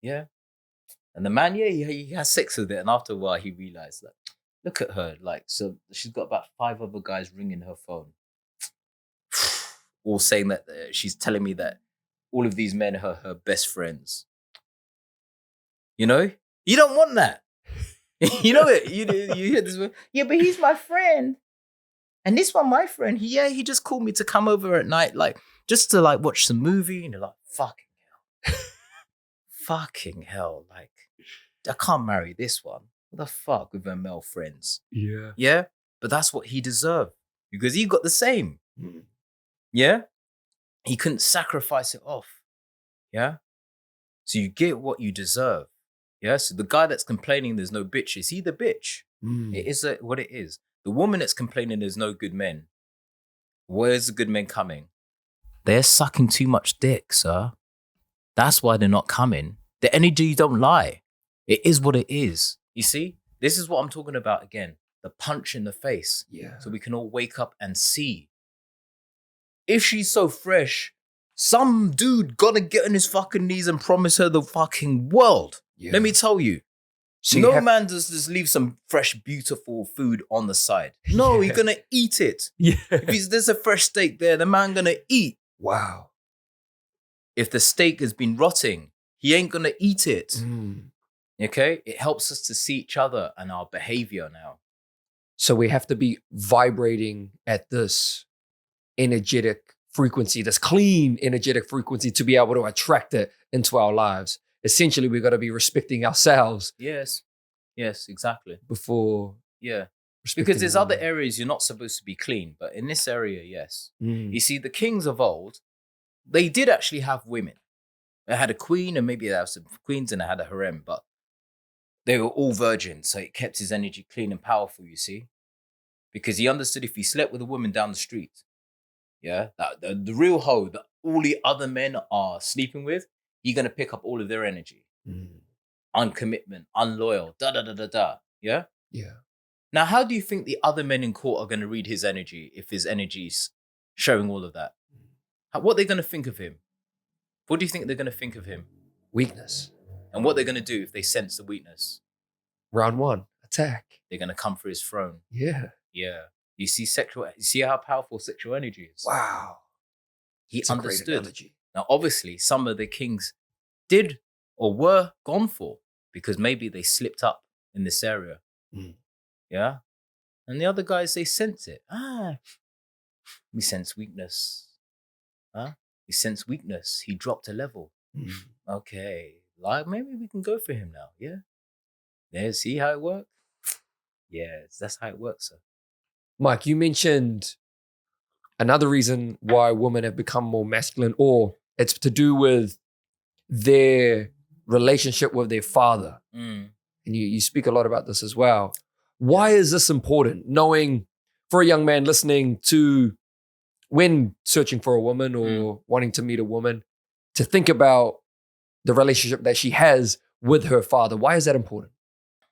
Speaker 1: And the man, he has sex with it. And after a while, he realized, look at her. So she's got about 5 other guys ringing her phone. or saying that she's telling me that all of these men are her best friends. You know, you don't want that. You know it. You hear this word? Yeah, but he's my friend, and this one, my friend. He just called me to come over at night, like just to like watch some movie. And you're like, fucking hell, fucking hell, like I can't marry this one. What the fuck with her male friends?
Speaker 2: Yeah.
Speaker 1: Yeah, but that's what he deserved because he got the same. Yeah, he couldn't sacrifice it off. Yeah, so you get what you deserve. Yeah, so the guy that's complaining there's no bitch, is he the bitch? It is what it is. The woman that's complaining there's no good men, where's the good men coming? They're sucking too much dick, sir. That's why they're not coming. The energy don't lie. It is what it is. You see? This is what I'm talking about again. The punch in the face.
Speaker 2: Yeah.
Speaker 1: So we can all wake up and see. If she's so fresh, some dude gotta get on his fucking knees and promise her the fucking world.
Speaker 2: Yeah.
Speaker 1: Let me tell you.
Speaker 2: So
Speaker 1: no man does just leave some fresh, beautiful food on the side. No, he's gonna eat it.
Speaker 2: Yeah.
Speaker 1: If there's a fresh steak there, the man gonna eat.
Speaker 2: Wow.
Speaker 1: If the steak has been rotting, he ain't gonna eat it. Okay? It helps us to see each other and our behavior now.
Speaker 2: So we have to be vibrating at this energetic frequency, this clean energetic frequency to be able to attract it into our lives. Essentially, we've got to be respecting ourselves.
Speaker 1: Yes, exactly.
Speaker 2: Before.
Speaker 1: Yeah. Because there's other areas you're not supposed to be clean, but in this area, yes. You see, the kings of old, they did actually have women. They had a queen, and maybe they had some queens, and they had a harem, but they were all virgins, so it kept his energy clean and powerful, you see? Because he understood if he slept with a woman down the street, yeah, that the real hoe that all the other men are sleeping with, you're going to pick up all of their energy. Uncommitment, unloyal, da-da-da-da-da, yeah?
Speaker 2: Yeah.
Speaker 1: Now, how do you think the other men in court are going to read his energy if his energy's showing all of that? What are they going to think of him? What do you think they're going to think of him?
Speaker 2: Weakness.
Speaker 1: And what they're going to do if they sense the weakness?
Speaker 2: Round one, attack.
Speaker 1: They're going to come for his throne.
Speaker 2: Yeah.
Speaker 1: Yeah. You see how powerful sexual energy is?
Speaker 2: Wow.
Speaker 1: He
Speaker 2: It's a great
Speaker 1: understood.
Speaker 2: analogy.
Speaker 1: Now, obviously, some of the kings did or were gone for because maybe they slipped up in this area. Yeah. And the other guys, they sense it. We sense weakness. We sense weakness. He dropped a level. Okay. Like, maybe we can go for him now. Yeah. Yeah. See how it works? Yes, that's how it works, sir.
Speaker 2: Mike, you mentioned another reason why women have become more masculine, or it's to do with their relationship with their father. And you speak a lot about this as well. Why is this important? Knowing for a young man listening to, when searching for a woman or wanting to meet a woman, to think about the relationship that she has with her father. Why is that important?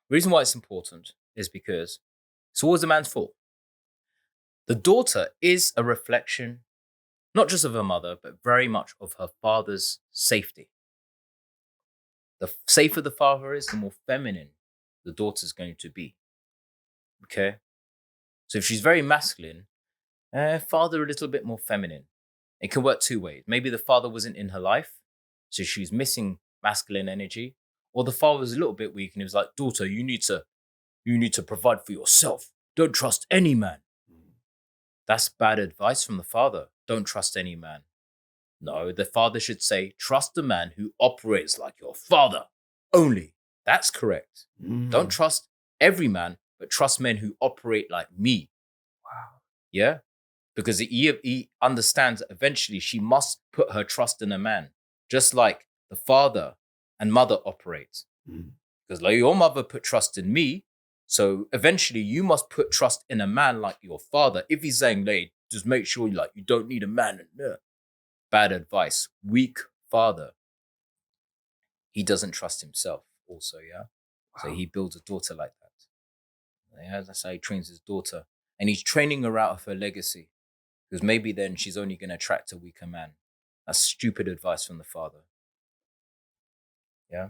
Speaker 1: The reason why it's important is because it's always a man's fault. The daughter is a reflection, not just of her mother, but very much of her father's safety. The safer the father is, the more feminine the daughter's going to be. Okay? So if she's very masculine, father a little bit more feminine. It can work two ways. Maybe the father wasn't in her life, so she's missing masculine energy, or the father was a little bit weak and he was like, daughter, you need to provide for yourself. Don't trust any man. That's bad advice from the father. Don't trust any man. No, the father should say, trust a man who operates like your father only. That's correct. Don't trust every man, but trust men who operate like me.
Speaker 2: Wow.
Speaker 1: Yeah? Because he understands that eventually she must put her trust in a man, just like the father and mother operate. Because like your mother put trust in me, so eventually you must put trust in a man like your father. If he's saying, hey, just make sure you don't need a man. Bad advice. Weak father. He doesn't trust himself also, yeah? Wow. So he builds a daughter like that. Yeah, that's how he trains his daughter. And he's training her out of her legacy. Because maybe then she's only going to attract a weaker man. That's stupid advice from the father. Yeah?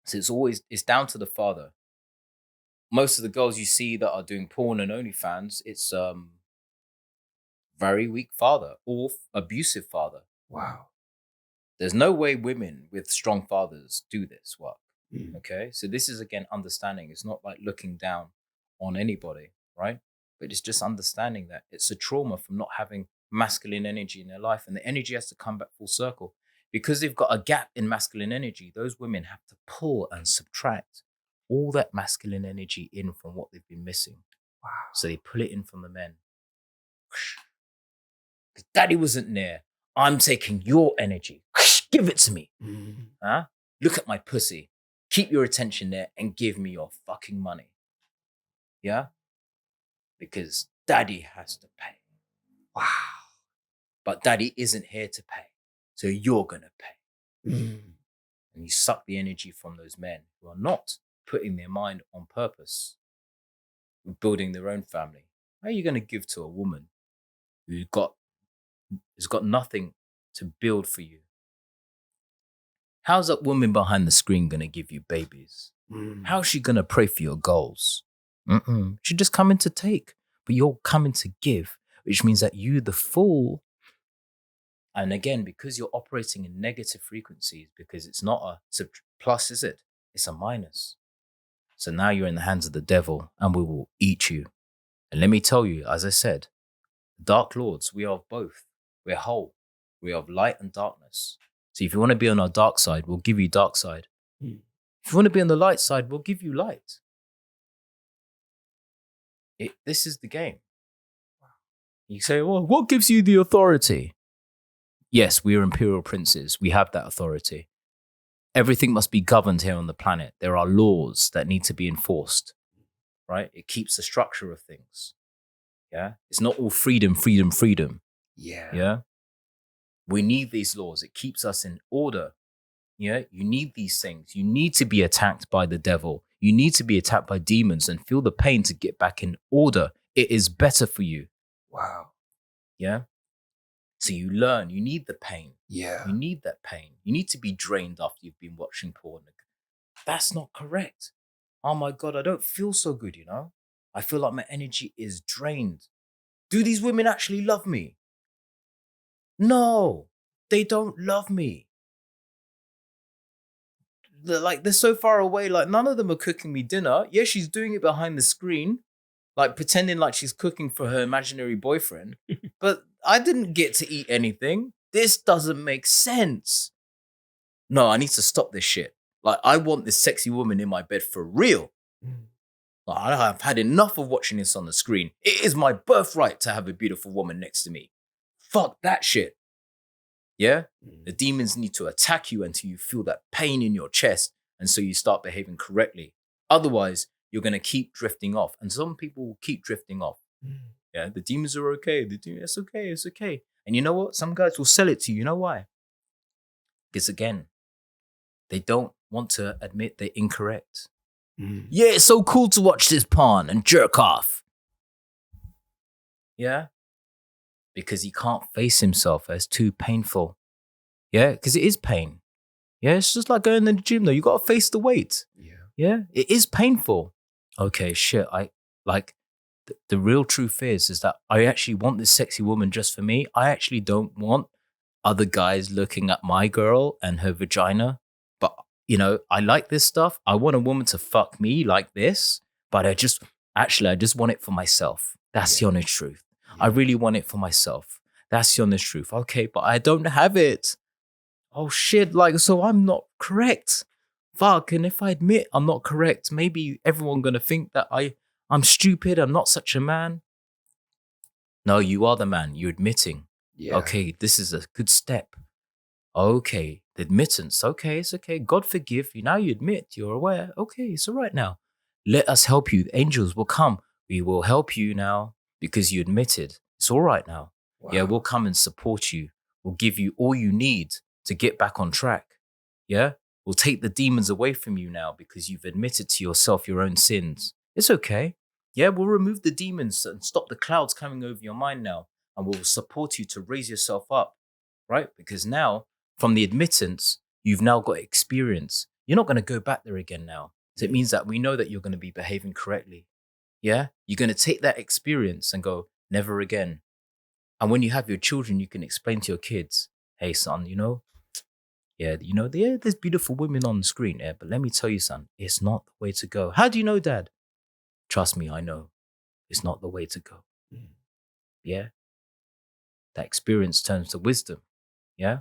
Speaker 1: So it's down to the father. Most of the girls you see that are doing porn and OnlyFans, it's very weak father or abusive father.
Speaker 2: Wow.
Speaker 1: There's no way women with strong fathers do this work.
Speaker 2: Mm.
Speaker 1: Okay. So this is again understanding. It's not like looking down on anybody, right? But it's just understanding that it's a trauma from not having masculine energy in their life. And the energy has to come back full circle. Because they've got a gap in masculine energy, those women have to pull and subtract all that masculine energy in from what they've been missing.
Speaker 2: Wow.
Speaker 1: So they pull it in from the men. Daddy wasn't there. I'm taking your energy. Give it to me.
Speaker 2: Mm.
Speaker 1: Huh? Look at my pussy. Keep your attention there and give me your fucking money. Yeah? Because daddy has to pay.
Speaker 2: Wow.
Speaker 1: But daddy isn't here to pay. So you're going to pay.
Speaker 2: Mm.
Speaker 1: And you suck the energy from those men who are not putting their mind on purpose, building their own family. How are you going to give to a woman who's got nothing to build for you? How's that woman behind the screen going to give you babies?
Speaker 2: Mm.
Speaker 1: How's she going to pray for your goals? She just coming to take, but you're coming to give, which means that you, the fool, and again, because you're operating in negative frequencies, because it's not a plus, is it? It's a minus. So now you're in the hands of the devil and we will eat you. And let me tell you, as I said, Dark Lords, we are of both. We're whole. We are of light and darkness. So if you want to be on our dark side, we'll give you dark side.
Speaker 2: Mm.
Speaker 1: If you want to be on the light side, we'll give you light. This is the game. You say, well, what gives you the authority? Yes, we are imperial princes. We have that authority. Everything must be governed here on the planet. There are laws that need to be enforced, right? It keeps the structure of things. Yeah. It's not all freedom, freedom, freedom.
Speaker 2: Yeah.
Speaker 1: Yeah. We need these laws. It keeps us in order. Yeah. You need these things. You need to be attacked by the devil. You need to be attacked by demons and feel the pain to get back in order. It is better for you.
Speaker 2: Wow.
Speaker 1: Yeah. So you learn, you need the pain.
Speaker 2: Yeah.
Speaker 1: You need that pain. You need to be drained after you've been watching porn. That's not correct. Oh my God, I don't feel so good, I feel like my energy is drained. Do these women actually love me? No, they don't love me. They're so far away. Like, none of them are cooking me dinner. Yeah, she's doing it behind the screen, like pretending like she's cooking for her imaginary boyfriend. But I didn't get to eat anything. This doesn't make sense. No, I need to stop this shit. Like, I want this sexy woman in my bed for real. Like, I've had enough of watching this on the screen. It is my birthright to have a beautiful woman next to me. Fuck that shit. Yeah? The demons need to attack you until you feel that pain in your chest. And so you start behaving correctly. Otherwise, you're going to keep drifting off. And some people will keep drifting off. Yeah, the demons are okay. It's okay. It's okay. And you know what? Some guys will sell it to you. You know why? Because again, they don't want to admit they're incorrect. Yeah, it's so cool to watch this porn and jerk off. Yeah? Because he can't face himself. It's too painful. Yeah? Because it is pain. Yeah? It's just like going to the gym though. You got to face the weight. Yeah? It is painful. Okay, shit. The real truth is that I actually want this sexy woman just for me. I actually don't want other guys looking at my girl and her vagina. But, I like this stuff. I want a woman to fuck me like this. But I just want it for myself. That's the honest truth. I really want it for myself. That's the honest truth. Okay, but I don't have it. Oh shit, so I'm not correct. Fuck, and if I admit I'm not correct, maybe everyone gonna think that I'm stupid, I'm not such a man. No, you are the man, you're admitting.
Speaker 2: Yeah.
Speaker 1: Okay, this is a good step. Okay, the admittance. Okay, it's okay. God forgive you. Now you admit, you're aware. Okay, it's all right now. Let us help you. The angels will come. We will help you now because you admitted. It's all right now.
Speaker 2: Wow.
Speaker 1: Yeah, we'll come and support you. We'll give you all you need to get back on track. Yeah, we'll take the demons away from you now because you've admitted to yourself your own sins. It's okay. Yeah, we'll remove the demons and stop the clouds coming over your mind now. And we'll support you to raise yourself up, right? Because now, from the admittance, you've now got experience. You're not going to go back there again now. So it means that we know that you're going to be behaving correctly. Yeah? You're going to take that experience and go, never again. And when you have your children, you can explain to your kids, hey, son, there's beautiful women on the screen, but let me tell you, son, it's not the way to go. How do you know, Dad? Trust me, I know. It's not the way to go. Yeah? That experience turns to wisdom. Yeah?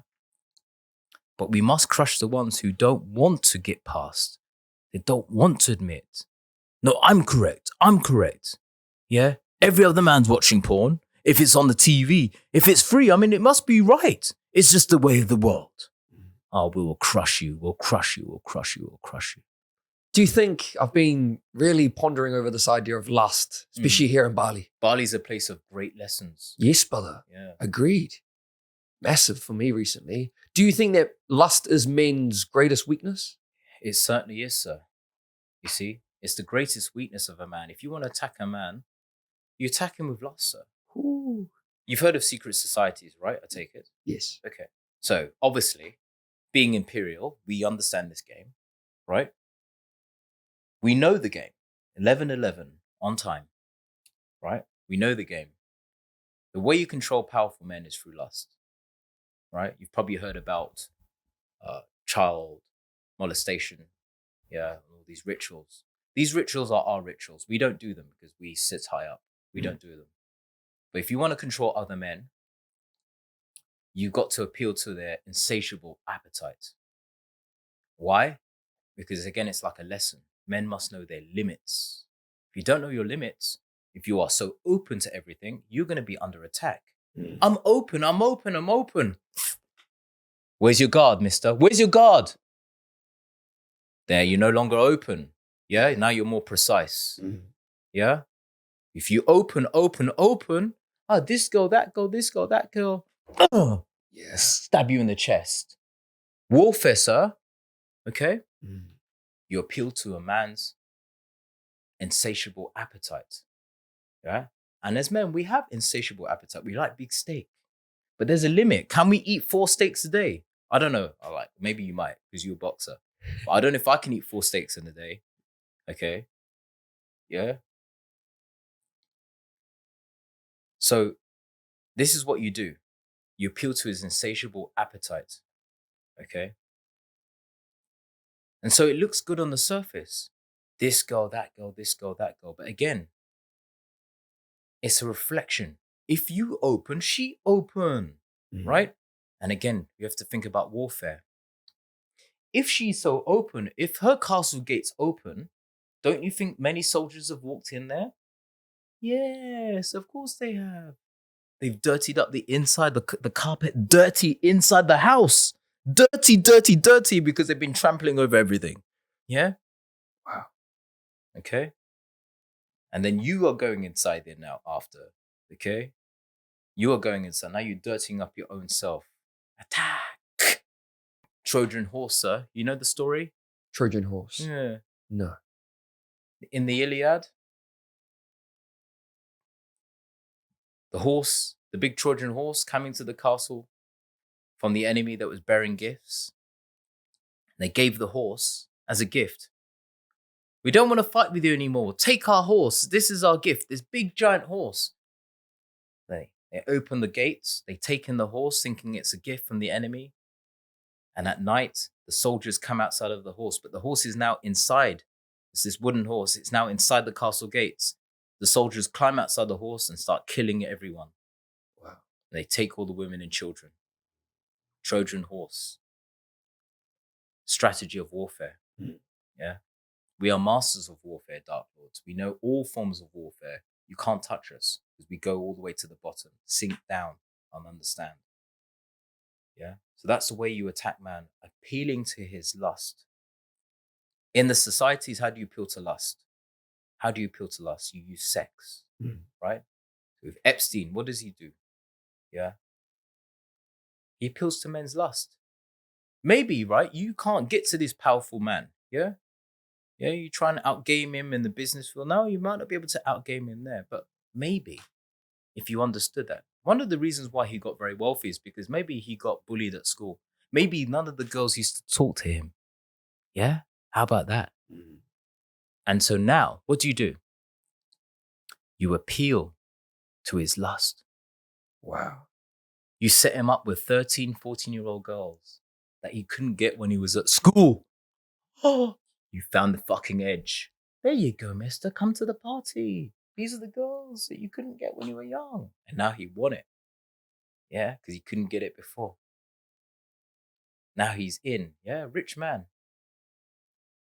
Speaker 1: But we must crush the ones who don't want to get past. They don't want to admit, no, I'm correct. I'm correct. Yeah? Every other man's watching porn. If it's on the TV, if it's free, it must be right. It's just the way of the world. Oh, we will crush you. We'll crush you. We'll crush you. We'll crush you.
Speaker 2: Do you think I've been really pondering over this idea of lust, especially here in Bali?
Speaker 1: Bali's a place of great lessons.
Speaker 2: Yes, brother.
Speaker 1: Yeah.
Speaker 2: Agreed. Massive for me recently. Do you think that lust is men's greatest weakness?
Speaker 1: It certainly is, sir. You see, it's the greatest weakness of a man. If you want to attack a man, you attack him with lust, sir.
Speaker 2: Ooh.
Speaker 1: You've heard of secret societies, right? I take it.
Speaker 2: Yes.
Speaker 1: Okay. So obviously, being imperial, we understand this game, right? We know the game. 11-11 on time, right? We know the game. The way you control powerful men is through lust, right? You've probably heard about child molestation, all these rituals. These rituals are our rituals. We don't do them because we sit high up. We don't do them. But if you want to control other men, you've got to appeal to their insatiable appetite. Why? Because again, it's like a lesson. Men must know their limits. If you don't know your limits, if you are so open to everything, you're going to be under attack. I'm open. Where's your guard, mister? Where's your guard? There, you're no longer open. Yeah, now you're more precise. Yeah? If you open, this girl, that girl, this girl, that girl.
Speaker 2: Yes.
Speaker 1: Stab you in the chest. Warfare, sir. Okay? You appeal to a man's insatiable appetite. Yeah? And as men, we have insatiable appetite. We like big steak. But there's a limit. Can we eat 4 steaks a day? I don't know. Maybe you might because you're a boxer. But I don't know if I can eat 4 steaks in a day. Okay? Yeah? So this is what you do. You appeal to his insatiable appetite. Okay? And so it looks good on the surface. This girl, that girl, this girl, that girl. But again, it's a reflection. If you open, she open, right? And again, you have to think about warfare. If she's so open, if her castle gate's open, don't you think many soldiers have walked in there? Yes, of course they have. They've dirtied up the inside, the carpet, dirty inside the house. Dirty, because they've been trampling over everything. Yeah?
Speaker 2: Wow.
Speaker 1: Okay? And then you are going inside there now after. Okay? You are going inside. Now you're dirtying up your own self. Attack! Trojan horse, sir. You know the story?
Speaker 2: Trojan horse?
Speaker 1: Yeah.
Speaker 2: No.
Speaker 1: In the Iliad, the horse, the big Trojan horse coming to the castle from the enemy that was bearing gifts. They gave the horse as a gift. We don't want to fight with you anymore. Take our horse. This is our gift. This big giant horse. They open the gates. They take in the horse thinking it's a gift from the enemy. And at night, the soldiers come outside of the horse. But the horse is now inside. It's this wooden horse. It's now inside the castle gates. The soldiers climb outside the horse and start killing everyone.
Speaker 2: Wow.
Speaker 1: They take all the women and children. Trojan horse. Strategy of warfare. Yeah. We are masters of warfare, Dark Lords. We know all forms of warfare. You can't touch us because we go all the way to the bottom, sink down and understand. Yeah. So that's the way you attack man, appealing to his lust. In the societies, how do you appeal to lust? How do you appeal to lust? You use sex, right? With Epstein, what does he do? Yeah. He appeals to men's lust. Maybe, right? You can't get to this powerful man. Yeah. Yeah, you try and outgame him in the business field. No, you might not be able to outgame him there. But maybe if you understood that. One of the reasons why he got very wealthy is because maybe he got bullied at school. Maybe none of the girls used to talk to him. Yeah? How about that? And so now, what do? You appeal to his lust.
Speaker 2: Wow.
Speaker 1: You set him up with 13, 14-year-old girls that he couldn't get when he was at school. Oh, you found the fucking edge. There you go, mister. Come to the party. These are the girls that you couldn't get when you were young. And now he won it. Yeah, because he couldn't get it before. Now he's in. Yeah, rich man.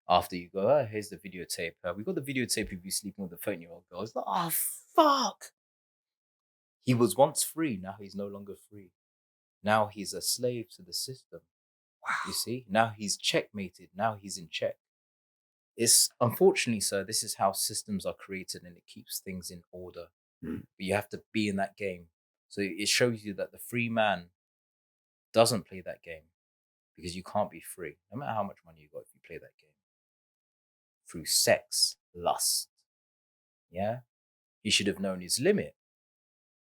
Speaker 1: After you go, oh, here's the videotape. We got the videotape of you sleeping with the 13-year-old girl. It's like, oh, fuck. He was once free. Now he's no longer free. Now he's a slave to the system.
Speaker 2: Wow.
Speaker 1: You see? Now he's checkmated. Now he's in check. It's unfortunately, sir, this is how systems are created and it keeps things in order. But you have to be in that game. So it shows you that the free man doesn't play that game because you can't be free, no matter how much money you got if you play that game. Through sex, lust. Yeah? He should have known his limit.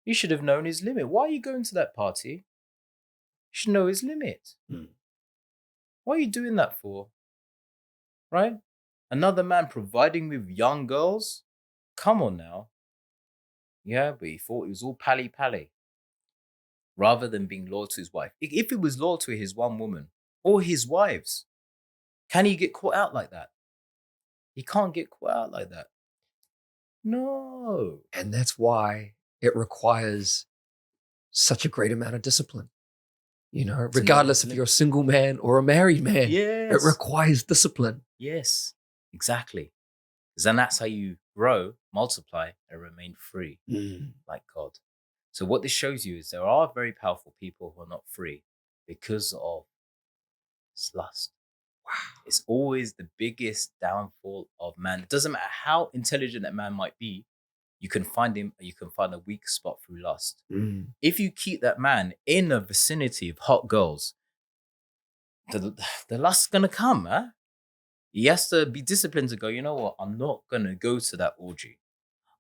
Speaker 1: He should have known his limit. Why are you going to that party? You should know his limit. What are you doing that for? Right? Another man providing with young girls? Come on now. Yeah, but he thought it was all pally-pally. Rather than being loyal to his wife. If he was loyal to his one woman or his wives, can he get caught out like that? He can't get caught out like that. No.
Speaker 2: And that's why it requires such a great amount of discipline. You know, regardless if you're a single man or a married man,
Speaker 1: Yes.
Speaker 2: it requires discipline.
Speaker 1: Yes, exactly. Because then that's how you grow, multiply, and remain free, like God. So what this shows you is there are very powerful people who are not free because of lust.
Speaker 2: Wow.
Speaker 1: It's always the biggest downfall of man. It doesn't matter how intelligent that man might be, you can find him, you can find a weak spot through lust. If you keep that man in a vicinity of hot girls, the lust's gonna come, huh? He has to be disciplined to go, you know what? I'm not gonna go to that orgy.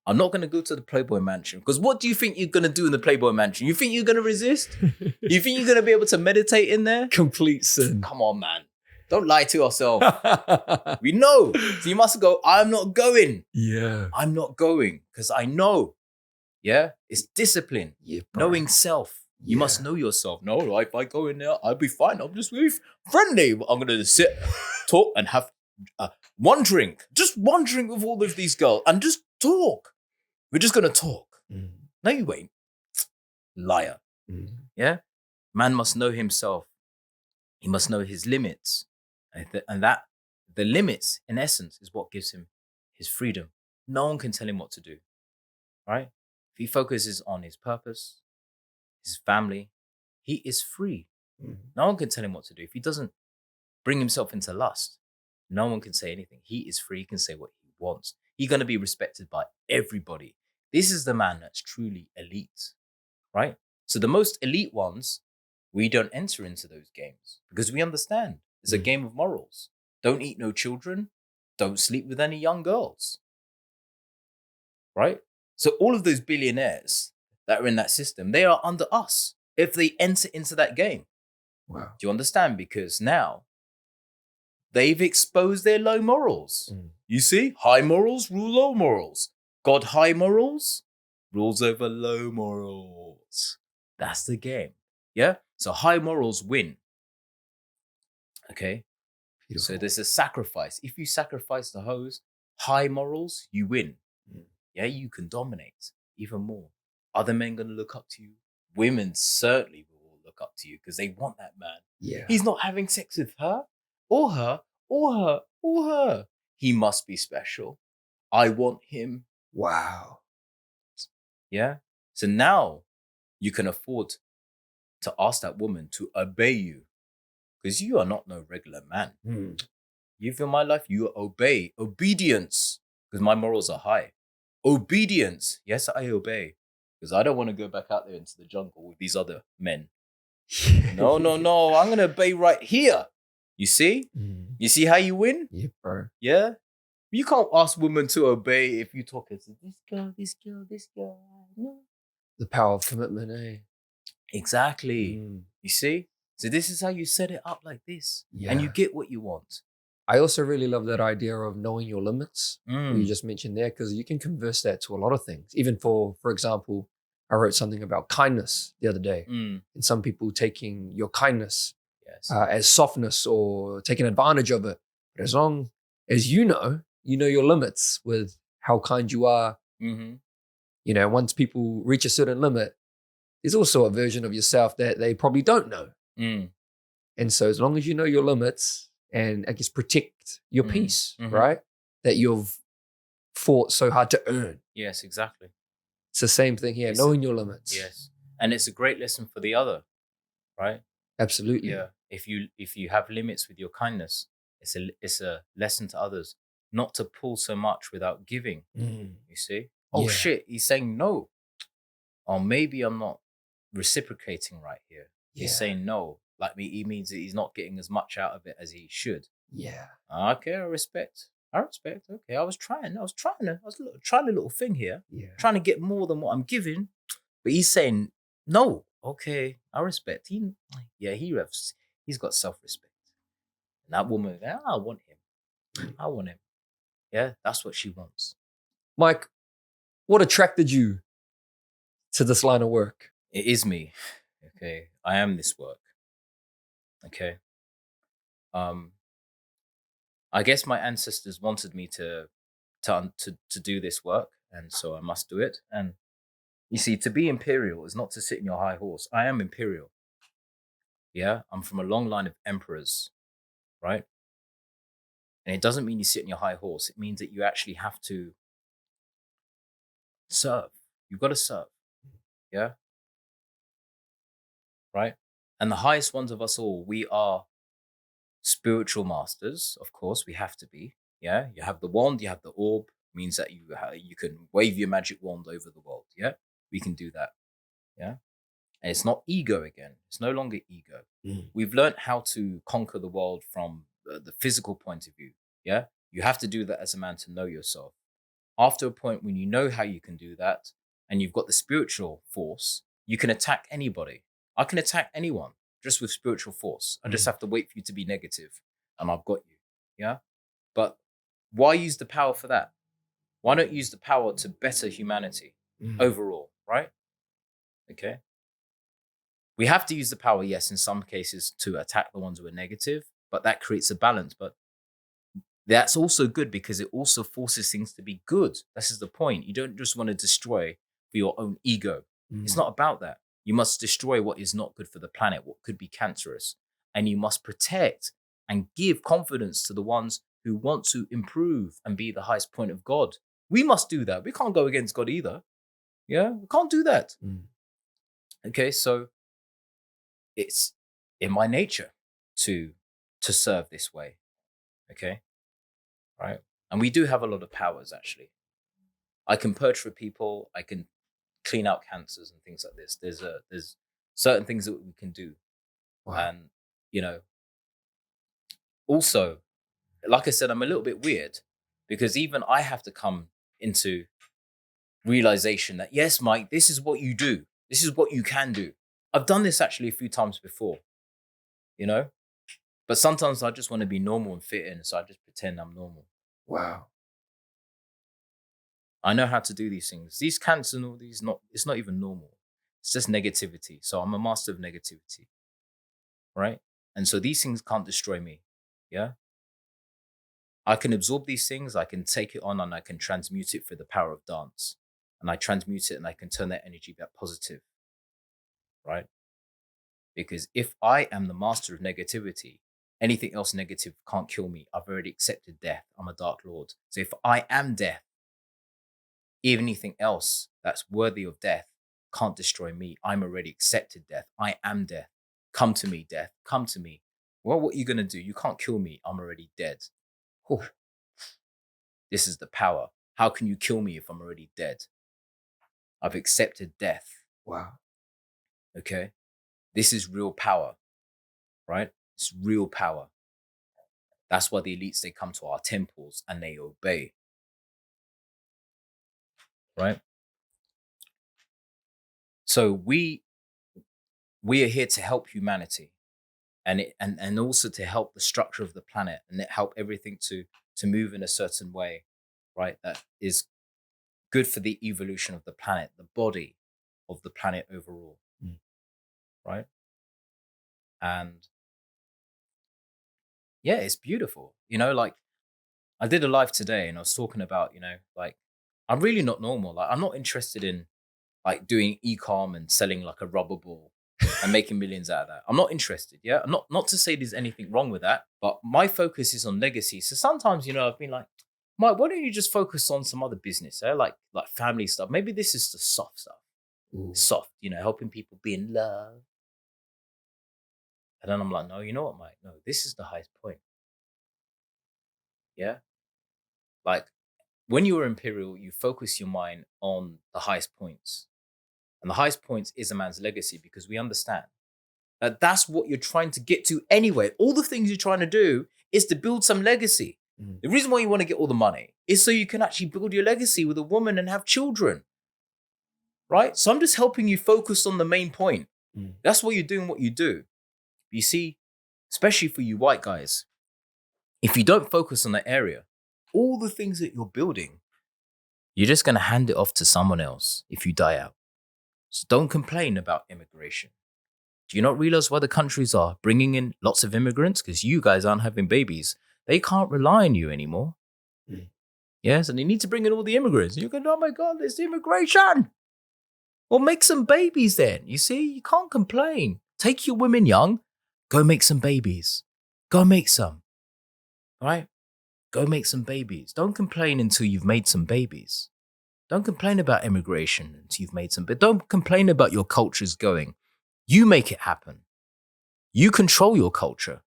Speaker 1: I'm not gonna go to the Playboy Mansion. Because what do you think you're gonna do in the Playboy Mansion? You think you're gonna resist? You think you're gonna be able to meditate in there?
Speaker 2: Complete sin.
Speaker 1: Come on, man. Don't lie to yourself. We know. So you must go, I'm not going.
Speaker 2: Yeah.
Speaker 1: I'm not going because I know. Yeah. It's discipline.
Speaker 2: Yeah, bro.
Speaker 1: Knowing self. You must know yourself. No, like, if I go in there, I'll be fine. I'm just really friendly. I'm going to sit, talk, and have one drink. Just one drink with all of these girls and just talk. We're just going to talk. No, you ain't. Liar. Yeah. Man must know himself. He must know his limits. And that the limits, in essence, is what gives him his freedom. No one can tell him what to do, right? If he focuses on his purpose, his family, he is free. No one can tell him what to do. If he doesn't bring himself into lust, no one can say anything. He is free. He can say what he wants. He's going to be respected by everybody. This is the man that's truly elite, right? So the most elite ones, we don't enter into those games because we understand it's a game of morals. Don't eat no children. Don't sleep with any young girls. Right? So all of those billionaires that are in that system, they are under us if they enter into that game.
Speaker 2: Wow.
Speaker 1: Do you understand? Because now they've exposed their low morals. You see? High morals rule low morals. God high morals rules over low morals. That's the game. Yeah? So high morals win. Okay? Beautiful. So there's a sacrifice. If you sacrifice the hoes, high morals, you win. Yeah, you can dominate even more. Other men going to look up to you. Women certainly will look up to you because they want that man.
Speaker 2: Yeah.
Speaker 1: He's not having sex with her or her or her or her. He must be special. I want him.
Speaker 2: Wow.
Speaker 1: Yeah. So now you can afford to ask that woman to obey you because you are not no regular man. You feel my life, you obey. Obedience, because my morals are high. Obedience. Yes, I obey. Because I don't want to go back out there into the jungle with these other men. No. I'm going to obey right here. You see? You see how you win?
Speaker 2: Yeah, bro.
Speaker 1: Yeah? You can't ask women to obey if you talk as this girl. No.
Speaker 2: The power of commitment, eh?
Speaker 1: Exactly. You see? So this is how you set it up like this.
Speaker 2: Yeah.
Speaker 1: And you get what you want.
Speaker 2: I also really love that idea of knowing your limits. You just mentioned there, because you can converse that to a lot of things. Even for example, I wrote something about kindness the other day,
Speaker 1: Mm.
Speaker 2: and some people taking your kindness
Speaker 1: Yes.
Speaker 2: as softness or taking advantage of it. But as long as you know your limits with how kind you are.
Speaker 1: Mm-hmm.
Speaker 2: Once people reach a certain limit, there's also a version of yourself that they probably don't know.
Speaker 1: Mm.
Speaker 2: And so as long as you know your limits and I guess protect your peace,
Speaker 1: Mm-hmm.
Speaker 2: right? That you've fought so hard to earn.
Speaker 1: Yes, exactly.
Speaker 2: It's the same thing here, knowing your limits.
Speaker 1: Yes. And it's a great lesson for the other, right?
Speaker 2: Absolutely.
Speaker 1: Yeah. If you have limits with your kindness, it's a lesson to others not to pull so much without giving. You see? Oh
Speaker 2: Yeah.
Speaker 1: shit, he's saying no. Or maybe I'm not reciprocating right here. He's saying no. Like me, he means that he's not getting as much out of it as he should.
Speaker 2: Yeah.
Speaker 1: Okay, I respect. Okay, I was trying a little thing here.
Speaker 2: Yeah.
Speaker 1: Trying to get more than what I'm giving. But he's saying no. Okay, I respect. He's got self-respect. And that woman, I want him. I want him. Yeah, that's what she wants.
Speaker 2: Mike, what attracted you to this line of work?
Speaker 1: It is me. Okay, I am this work. Okay. I guess my ancestors wanted me to do this work, and so I must do it. And you see, to be imperial is not to sit in your high horse. I am imperial. Yeah, I'm from a long line of emperors, right? And it doesn't mean you sit in your high horse. It means that you actually have to serve. You've got to serve. Yeah. Right. And the highest ones of us all, we are spiritual masters. Of course, we have to be. Yeah. You have the wand, you have the orb, means that you can wave your magic wand over the world. Yeah. We can do that. Yeah. And it's not ego again. It's no longer ego. We've learned how to conquer the world from the physical point of view. Yeah. You have to do that as a man to know yourself. After a point when you know how you can do that and you've got the spiritual force, you can attack anybody. I can attack anyone just with spiritual force. I just have to wait for you to be negative and I've got you. Yeah. But why use the power for that? Why not use the power to better humanity overall? Right. Okay. We have to use the power, yes, in some cases to attack the ones who are negative, but that creates a balance. But that's also good because it also forces things to be good. This is the point. You don't just want to destroy for your own ego. It's not about that. You must destroy what is not good for the planet, what could be cancerous. And you must protect and give confidence to the ones who want to improve and be the highest point of God. We must do that. We can't go against God either. Yeah, we can't do that. Okay, so it's in my nature to serve this way. Okay. Right. And we do have a lot of powers, actually. I can purge for people. I can clean out cancers and things like this. There's certain things that we can do.
Speaker 2: Wow.
Speaker 1: And, also, like I said, I'm a little bit weird because even I have to come into realization that, yes, Mike, this is what you do. This is what you can do. I've done this actually a few times before, but sometimes I just want to be normal and fit in. So I just pretend I'm normal.
Speaker 2: Wow.
Speaker 1: I know how to do these things. These cancer and all these, it's not even normal. It's just negativity. So I'm a master of negativity. Right? And so these things can't destroy me. Yeah? I can absorb these things, I can take it on and I can transmute it through the power of dance. And I transmute it and I can turn that energy back positive. Right? Because if I am the master of negativity, anything else negative can't kill me. I've already accepted death. I'm a dark lord. So if I am death, even anything else that's worthy of death can't destroy me. I'm already accepted death. I am death. Come to me, death. Come to me. Well, what are you going to do? You can't kill me. I'm already dead. Whew. This is the power. How can you kill me if I'm already dead? I've accepted death.
Speaker 2: Wow.
Speaker 1: Okay. This is real power, right? It's real power. That's why the elites, they come to our temples and they obey. Right? So we are here to help humanity and also to help the structure of the planet and help everything to move in a certain way, right? That is good for the evolution of the planet, the body of the planet overall. Right? And yeah, it's beautiful. Like I did a live today and I was talking about, like I'm really not normal. Like I'm not interested in like doing e-com and selling like a rubber ball and making millions out of that. I'm not interested. Yeah. Not to say there's anything wrong with that, but my focus is on legacy. So sometimes, I've been like, Mike, why don't you just focus on some other business? Like family stuff. Maybe this is the soft stuff.
Speaker 2: Ooh.
Speaker 1: Soft, helping people be in love. And then I'm like, no, you know what, Mike? No, this is the highest point. Yeah. Like when you are imperial, you focus your mind on the highest points. And the highest points is a man's legacy because we understand that that's what you're trying to get to anyway. All the things you're trying to do is to build some legacy. The reason why you want to get all the money is so you can actually build your legacy with a woman and have children. Right? So I'm just helping you focus on the main point. That's why you're doing what you do. You see, especially for you white guys, if you don't focus on that area, all the things that you're building, you're just going to hand it off to someone else if you die out. So don't complain about immigration. Do you not realize why the countries are bringing in lots of immigrants? Because you guys aren't having babies. They can't rely on you anymore. Yes, and they need to bring in all the immigrants. And you go, oh my God, there's immigration. Well, make some babies then. You see, you can't complain. Take your women young, go make some babies. Go make some. All right? Go make some babies. Don't complain until you've made some babies. Don't complain about immigration until you've made some, but don't complain about your cultures going. You make it happen. You control your culture.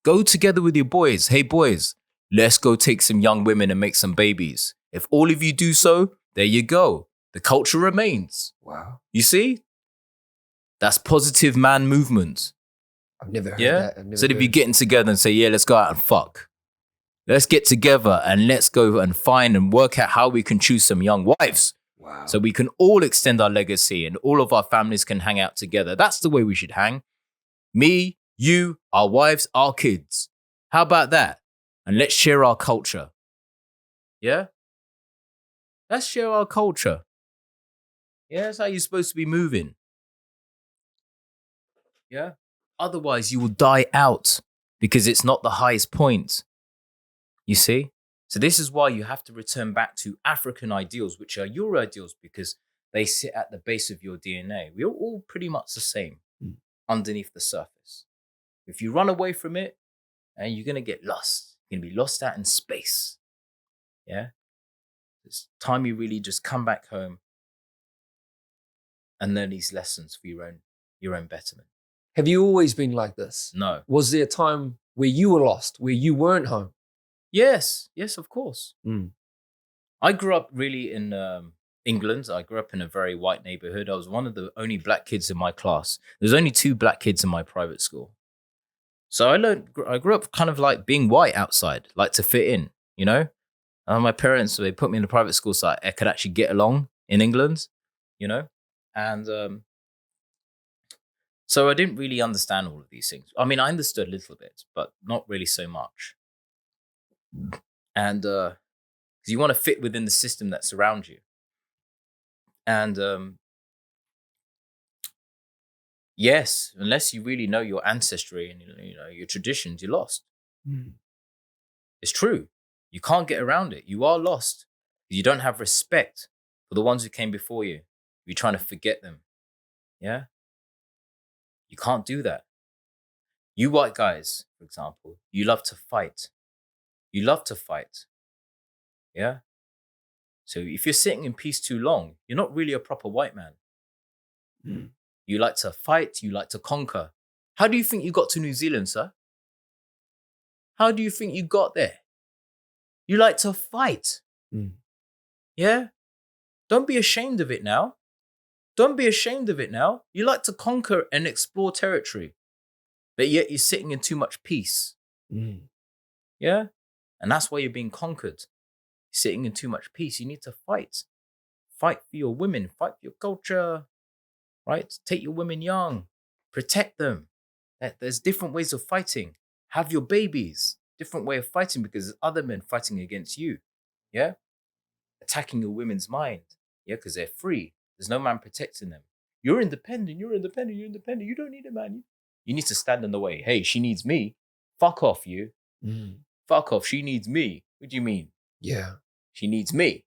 Speaker 1: Go together with your boys. Hey, boys, let's go take some young women and make some babies. If all of you do so, there you go. The culture remains.
Speaker 2: Wow.
Speaker 1: You see? That's positive man movement.
Speaker 2: I've never heard that.
Speaker 1: Instead of you getting together and say, yeah, let's go out and fuck. Let's get together and let's go and find and work out how we can choose some young wives.
Speaker 2: Wow.
Speaker 1: So we can all extend our legacy and all of our families can hang out together. That's the way we should hang. Me, you, our wives, our kids. How about that? And let's share our culture. Yeah? Let's share our culture. Yeah, that's how you're supposed to be moving. Yeah? Otherwise, you will die out because it's not the highest point. You see? So this is why you have to return back to African ideals, which are your ideals because they sit at the base of your DNA. We're all pretty much the same underneath the surface. If you run away from it, and you're going to get lost. You're going to be lost out in space. Yeah? It's time you really just come back home and learn these lessons for your own betterment.
Speaker 2: Have you always been like this?
Speaker 1: No.
Speaker 2: Was there a time where you were lost, where you weren't home?
Speaker 1: Yes, of course. I grew up really in England. I grew up in a very white neighborhood. I was one of the only black kids in my class. There's only 2 black kids in my private school. So I grew up kind of like being white outside, like to fit in, And my parents, they put me in a private school so I could actually get along in England, And so I didn't really understand all of these things. I mean, I understood a little bit, but not really so much. And because you want to fit within the system that's around you. And yes, unless you really know your ancestry and your traditions, you're lost. It's true. You can't get around it. You are lost. You don't have respect for the ones who came before you. You're trying to forget them. Yeah? You can't do that. You white guys, for example, you love to fight. You love to fight. Yeah? So if you're sitting in peace too long, you're not really a proper white man. You like to fight. You like to conquer. How do you think you got to New Zealand, sir? How do you think you got there? You like to fight. Yeah? Don't be ashamed of it now. Don't be ashamed of it now. You like to conquer and explore territory, but yet you're sitting in too much peace. Yeah? And that's why you're being conquered. Sitting in too much peace. You need to fight. Fight for your women. Fight for your culture. Right? Take your women young. Protect them. There's different ways of fighting. Have your babies. Different way of fighting because there's other men fighting against you. Yeah? Attacking your women's mind. Yeah? Because they're free. There's no man protecting them. You're independent. You're independent. You're independent. You don't need a man. You need to stand in the way. Hey, she needs me. Fuck off, you. Fuck off. She needs me. What do you mean?
Speaker 2: Yeah.
Speaker 1: She needs me.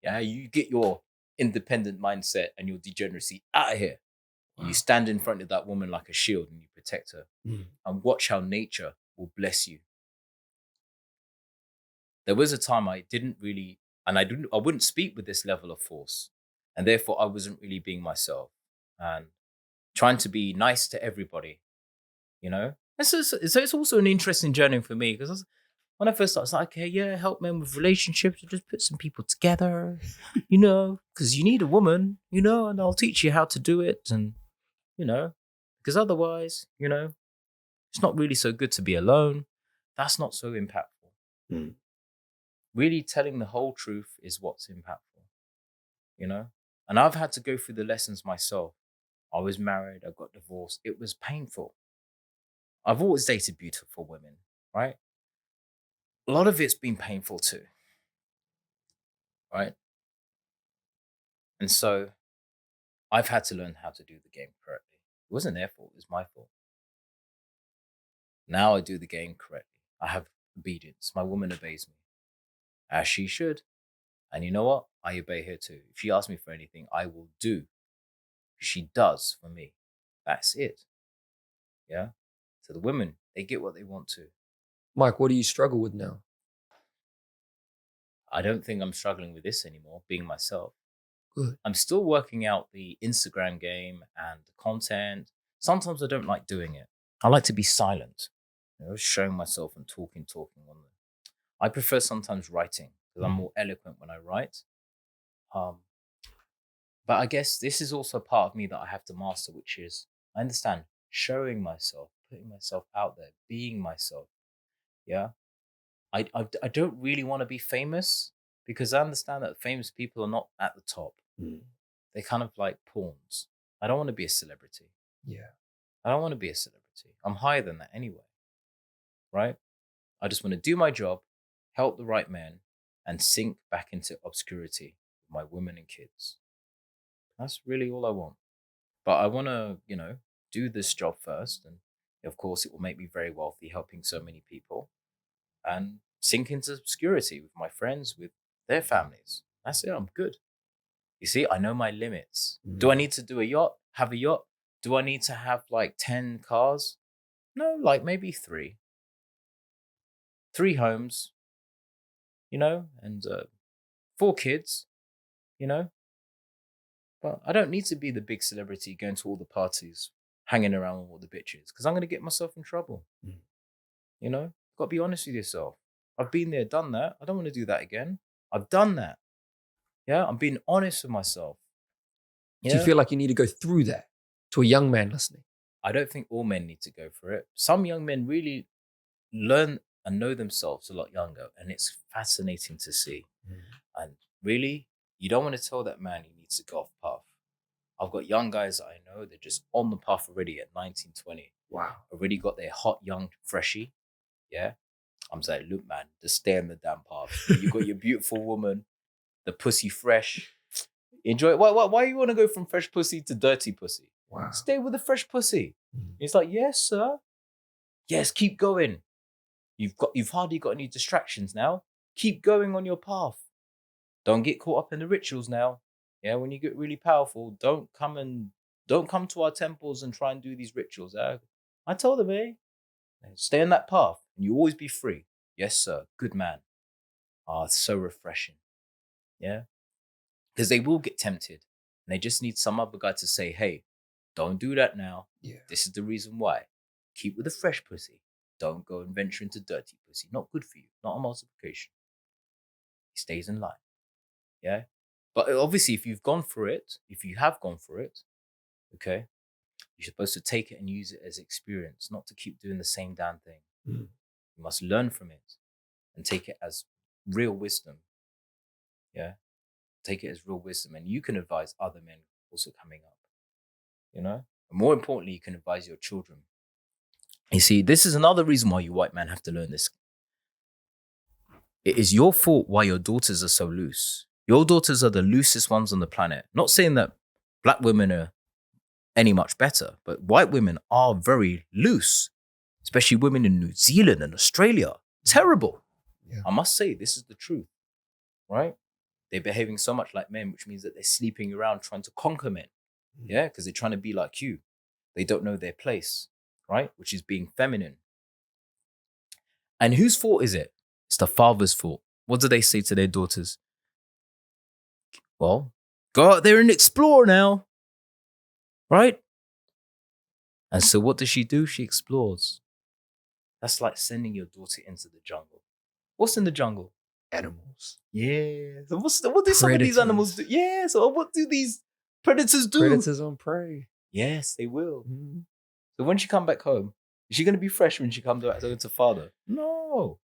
Speaker 1: Yeah, you get your independent mindset and your degeneracy out of here. Wow. You stand in front of that woman like a shield and you protect her. And watch how nature will bless you. There was a time I didn't really, and I wouldn't speak with this level of force. And therefore I wasn't really being myself and trying to be nice to everybody, you know? So it's also an interesting journey for me because when I first started, I was like, okay, yeah, help men with relationships, just put some people together, you know, because you need a woman, you know, and I'll teach you how to do it. And, you know, because otherwise, you know, it's not really so good to be alone. That's not so impactful. Really telling the whole truth is what's impactful, you know? And I've had to go through the lessons myself. I was married, I got divorced. It was painful. I've always dated beautiful women, right? A lot of it's been painful too, right? And so I've had to learn how to do the game correctly. It wasn't their fault, it was my fault. Now I do the game correctly. I have obedience. My woman obeys me, as she should. And you know what? I obey her too. If she asks me for anything, I will do. She does for me. That's it. Yeah? So the women, they get what they want to.
Speaker 2: Mike, what do you struggle with now?
Speaker 1: I don't think I'm struggling with this anymore, being myself.
Speaker 2: Good.
Speaker 1: I'm still working out the Instagram game and the content. Sometimes I don't like doing it. I like to be silent, you know, showing myself and talking on them. I prefer sometimes writing because I'm more eloquent when I write. But I guess this is also part of me that I have to master, which is, I understand, showing myself, putting myself out there, being myself. Yeah. I don't really want to be famous because I understand that famous people are not at the top. They're kind of like pawns. I don't want to be a celebrity.
Speaker 2: Yeah.
Speaker 1: I don't want to be a celebrity. I'm higher than that anyway. Right? I just want to do my job, help the right men, and sink back into obscurity with my women and kids. That's really all I want. But I want to, you know, do this job first. And of course, it will make me very wealthy, helping so many people. And sink into obscurity with my friends, with their families. That's it. I'm good. You see, I know my limits. Do I need to do a yacht? Have a yacht? Do I need to have like 10 cars? No, like maybe 3. 3 homes, you know, and 4 kids, you know. But I don't need to be the big celebrity going to all the parties, hanging around with all the bitches, because I'm going to get myself in trouble. You know, got to be honest with yourself. I've been there, done that. I don't want to do that again. I've done that. Yeah, I'm being honest with myself.
Speaker 2: Do you feel like you need to go through that to a young man listening?
Speaker 1: I don't think all men need to go for it. Some young men really learn and know themselves a lot younger, and it's fascinating to see. And really, you don't want to tell that man he needs to go off path. I've got young guys that I know, they're just on the path already at 19, 20.
Speaker 2: Wow.
Speaker 1: Already got their hot, young, freshie. Yeah. I'm saying, look, man, just stay on the damn path. You got your beautiful woman, the pussy fresh. Enjoy it. Why you want to go from fresh pussy to dirty pussy?
Speaker 2: Wow.
Speaker 1: Stay with the fresh pussy. It's like, yes, sir. Yes, keep going. You've hardly got any distractions now. Keep going on your path. Don't get caught up in the rituals now. Yeah, when you get really powerful, don't come to our temples and try and do these rituals. I told them, stay on that path and you always be free. Yes, sir. Good man. It's so refreshing. Yeah. Because they will get tempted and they just need some other guy to say, hey, don't do that now.
Speaker 2: Yeah.
Speaker 1: This is the reason why. Keep with the fresh pussy. Don't go and venture into dirty pussy. Not good for you. Not a multiplication. He stays in line. Yeah. But obviously, if you have gone for it, okay, you're supposed to take it and use it as experience, not to keep doing the same damn thing. You must learn from it and take it as real wisdom. Yeah. Take it as real wisdom. And you can advise other men also coming up, you know? And more importantly, you can advise your children. You see, this is another reason why you white men have to learn this. It is your fault why your daughters are so loose. Your daughters are the loosest ones on the planet. Not saying that black women are any much better, but white women are very loose, especially women in New Zealand and Australia. Terrible.
Speaker 3: Yeah.
Speaker 1: I must say, this is the truth, right? They're behaving so much like men, which means that they're sleeping around trying to conquer men. Yeah, because they're trying to be like you. They don't know their place, right? Which is being feminine. And whose fault is it? It's the father's fault. What do they say to their daughters? Well, go out there and explore now, right? And so what does she do? She explores. That's like sending your daughter into the jungle. What's in the jungle?
Speaker 3: Animals.
Speaker 1: Yeah. So what do some of these animals do? Yeah. So what do these predators do?
Speaker 3: Predators on prey.
Speaker 1: Yes, they will.
Speaker 3: Mm.
Speaker 1: So when she come back home, is she going to be fresh when she comes back to father? No.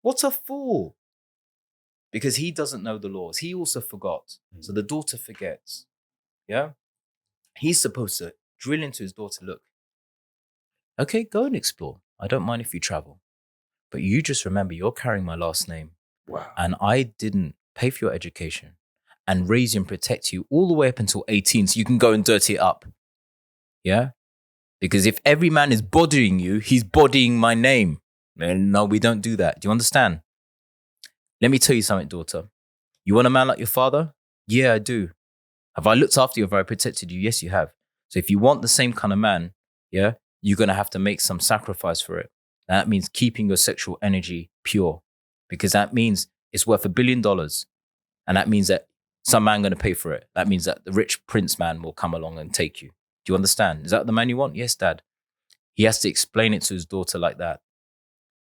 Speaker 1: What a fool. Because he doesn't know the laws. He also forgot. So the daughter forgets. Yeah. He's supposed to drill into his daughter, look, okay, go and explore. I don't mind if you travel. But you just remember you're carrying my last name.
Speaker 3: Wow.
Speaker 1: And I didn't pay for your education and raise you and protect you all the way up until 18 so you can go and dirty it up. Yeah? Because if every man is bodying you, he's bodying my name. And no, we don't do that. Do you understand? Let me tell you something, daughter. You want a man like your father? Yeah, I do. Have I looked after you? Have I protected you? Yes, you have. So if you want the same kind of man, yeah, you're going to have to make some sacrifice for it. And that means keeping your sexual energy pure, because that means it's worth $1 billion. And that means that some man going to pay for it. That means that the rich prince man will come along and take you. Do you understand? Is that the man you want? Yes, dad. He has to explain it to his daughter like that.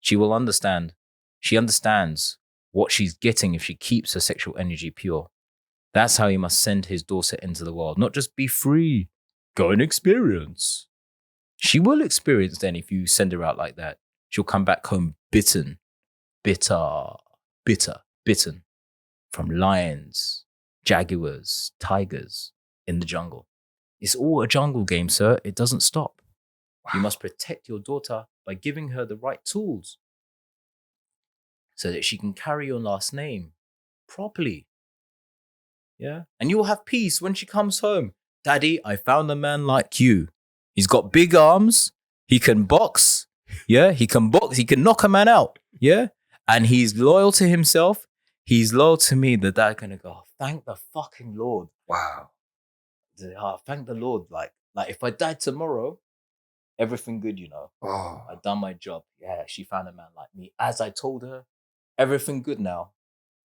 Speaker 1: She will understand. She understands what she's getting if she keeps her sexual energy pure. That's how he must send his daughter into the world. Not just be free. Go and experience. She will experience then if you send her out like that. She'll come back home bitten, bitter, bitten from lions, jaguars, tigers in the jungle. It's all a jungle game, sir. It doesn't stop. Wow. You must protect your daughter by giving her the right tools so that she can carry your last name properly. Yeah. And you'll have peace when she comes home. Daddy, I found a man like you. He's got big arms. He can box. Yeah. He can box. He can knock a man out. Yeah. And he's loyal to himself. He's loyal to me. The dad gonna go, oh, thank the fucking Lord.
Speaker 3: Wow.
Speaker 1: Oh, thank the Lord. Like if I died tomorrow, everything good, you know.
Speaker 3: Oh.
Speaker 1: I've done my job. Yeah. She found a man like me. As I told her, everything good now.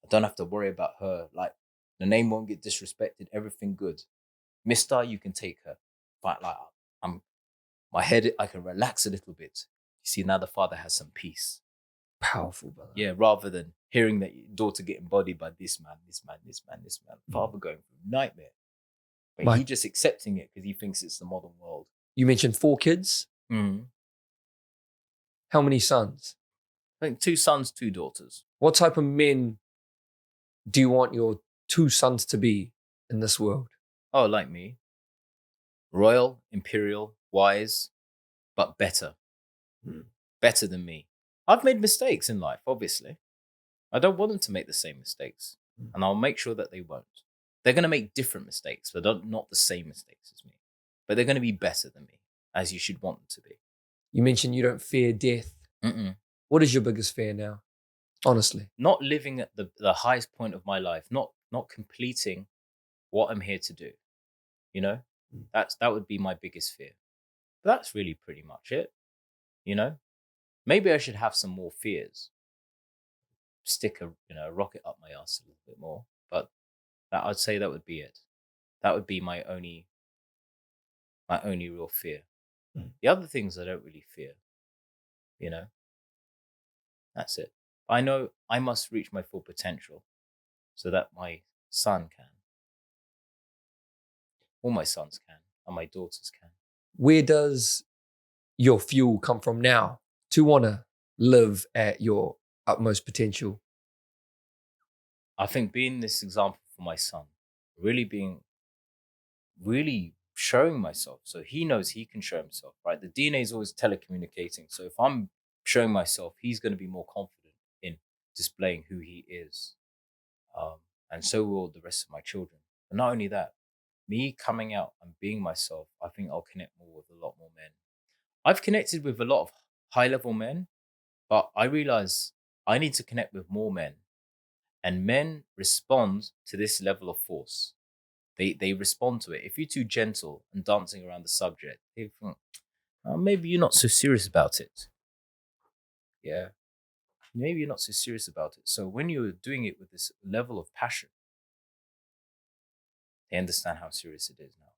Speaker 1: I don't have to worry about her. Like, the name won't get disrespected. Everything good. Mister, you can take her. But like, my head, I can relax a little bit. You see, now the father has some peace.
Speaker 3: Powerful, brother.
Speaker 1: Yeah, rather than hearing that your daughter getting bodied by this man. Father going through nightmare. But he just accepting it because he thinks it's the modern world.
Speaker 3: You mentioned 4 kids.
Speaker 1: Mm.
Speaker 3: How many sons?
Speaker 1: I think 2 sons, 2 daughters.
Speaker 3: What type of men do you want your 2 sons to be in this world?
Speaker 1: Oh, like me. Royal, imperial, wise, but better. Better than me. I've made mistakes in life, obviously. I don't want them to make the same mistakes. And I'll make sure that they won't. They're going to make different mistakes, but not the same mistakes as me. But they're going to be better than me, as you should want them to be.
Speaker 3: You mentioned you don't fear death.
Speaker 1: Mm-mm.
Speaker 3: What is your biggest fear now? Honestly.
Speaker 1: Not living at the highest point of my life. Not completing what I'm here to do. You know? That would be my biggest fear. But that's really pretty much it. You know? Maybe I should have some more fears. Stick a rocket up my ass a little bit more. But I'd say that would be it. That would be my only real fear. The other things I don't really fear. You know? That's it. I know I must reach my full potential so that my son can. All my sons can. And my daughters can.
Speaker 3: Where does your fuel come from now to want to live at your utmost potential?
Speaker 1: I think being this example for my son, really showing myself so he knows he can show himself, right? The DNA is always telecommunicating. So if I'm showing myself, he's going to be more confident in displaying who he is. And so will the rest of my children. But not only that, me coming out and being myself, I think I'll connect more with a lot more men. I've connected with a lot of high level men, but I realize I need to connect with more men. And men respond to this level of force. They respond to it. If you're too gentle and dancing around the subject, they think, oh, maybe you're not so serious about it. Yeah. Maybe you're not so serious about it. So when you're doing it with this level of passion, they understand how serious it is now.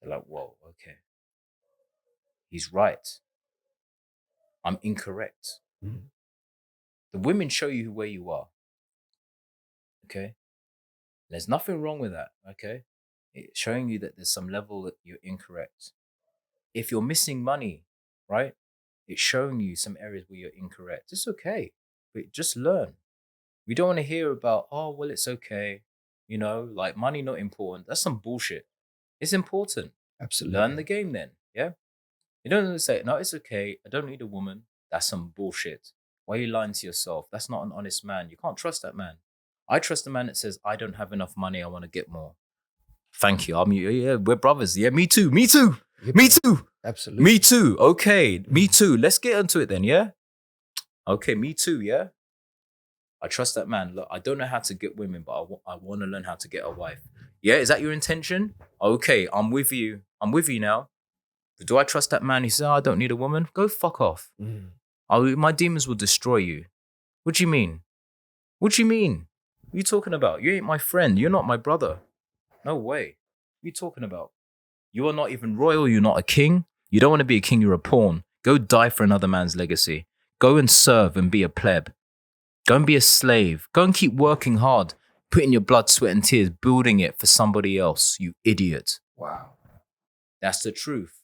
Speaker 1: They're like, whoa, okay. He's right. I'm incorrect.
Speaker 3: Mm.
Speaker 1: The women show you where you are. Okay. There's nothing wrong with that. Okay. It's showing you that there's some level that you're incorrect. If you're missing money, right? It's showing you some areas where you're incorrect. It's okay. But just learn. We don't want to hear about, oh, well, it's okay. Like money not important. That's some bullshit. It's important.
Speaker 3: Absolutely.
Speaker 1: Learn the game then. Yeah. You don't say, no, it's okay. I don't need a woman. That's some bullshit. Why are you lying to yourself? That's not an honest man. You can't trust that man. I trust a man that says, I don't have enough money. I want to get more. Thank you. Yeah, we're brothers. Yeah, me too. Me too.
Speaker 3: Yeah,
Speaker 1: Me too.
Speaker 3: Absolutely.
Speaker 1: Me too. Okay. Me too. Let's get into it then. Yeah. Okay. Me too. Yeah. I trust that man. Look, I don't know how to get women, but I want to learn how to get a wife. Yeah. Is that your intention? Okay. I'm with you. I'm with you now. Do I trust that man who says, oh, I don't need a woman? Go fuck off. My demons will destroy you. What do you mean? What do you mean? What are you talking about? You ain't my friend. You're not my brother. No way. What are you talking about? You are not even royal. You're not a king. You don't want to be a king. You're a pawn. Go die for another man's legacy. Go and serve and be a pleb. Go and be a slave. Go and keep working hard, putting your blood, sweat, and tears, building it for somebody else, you idiot.
Speaker 3: Wow.
Speaker 1: That's the truth.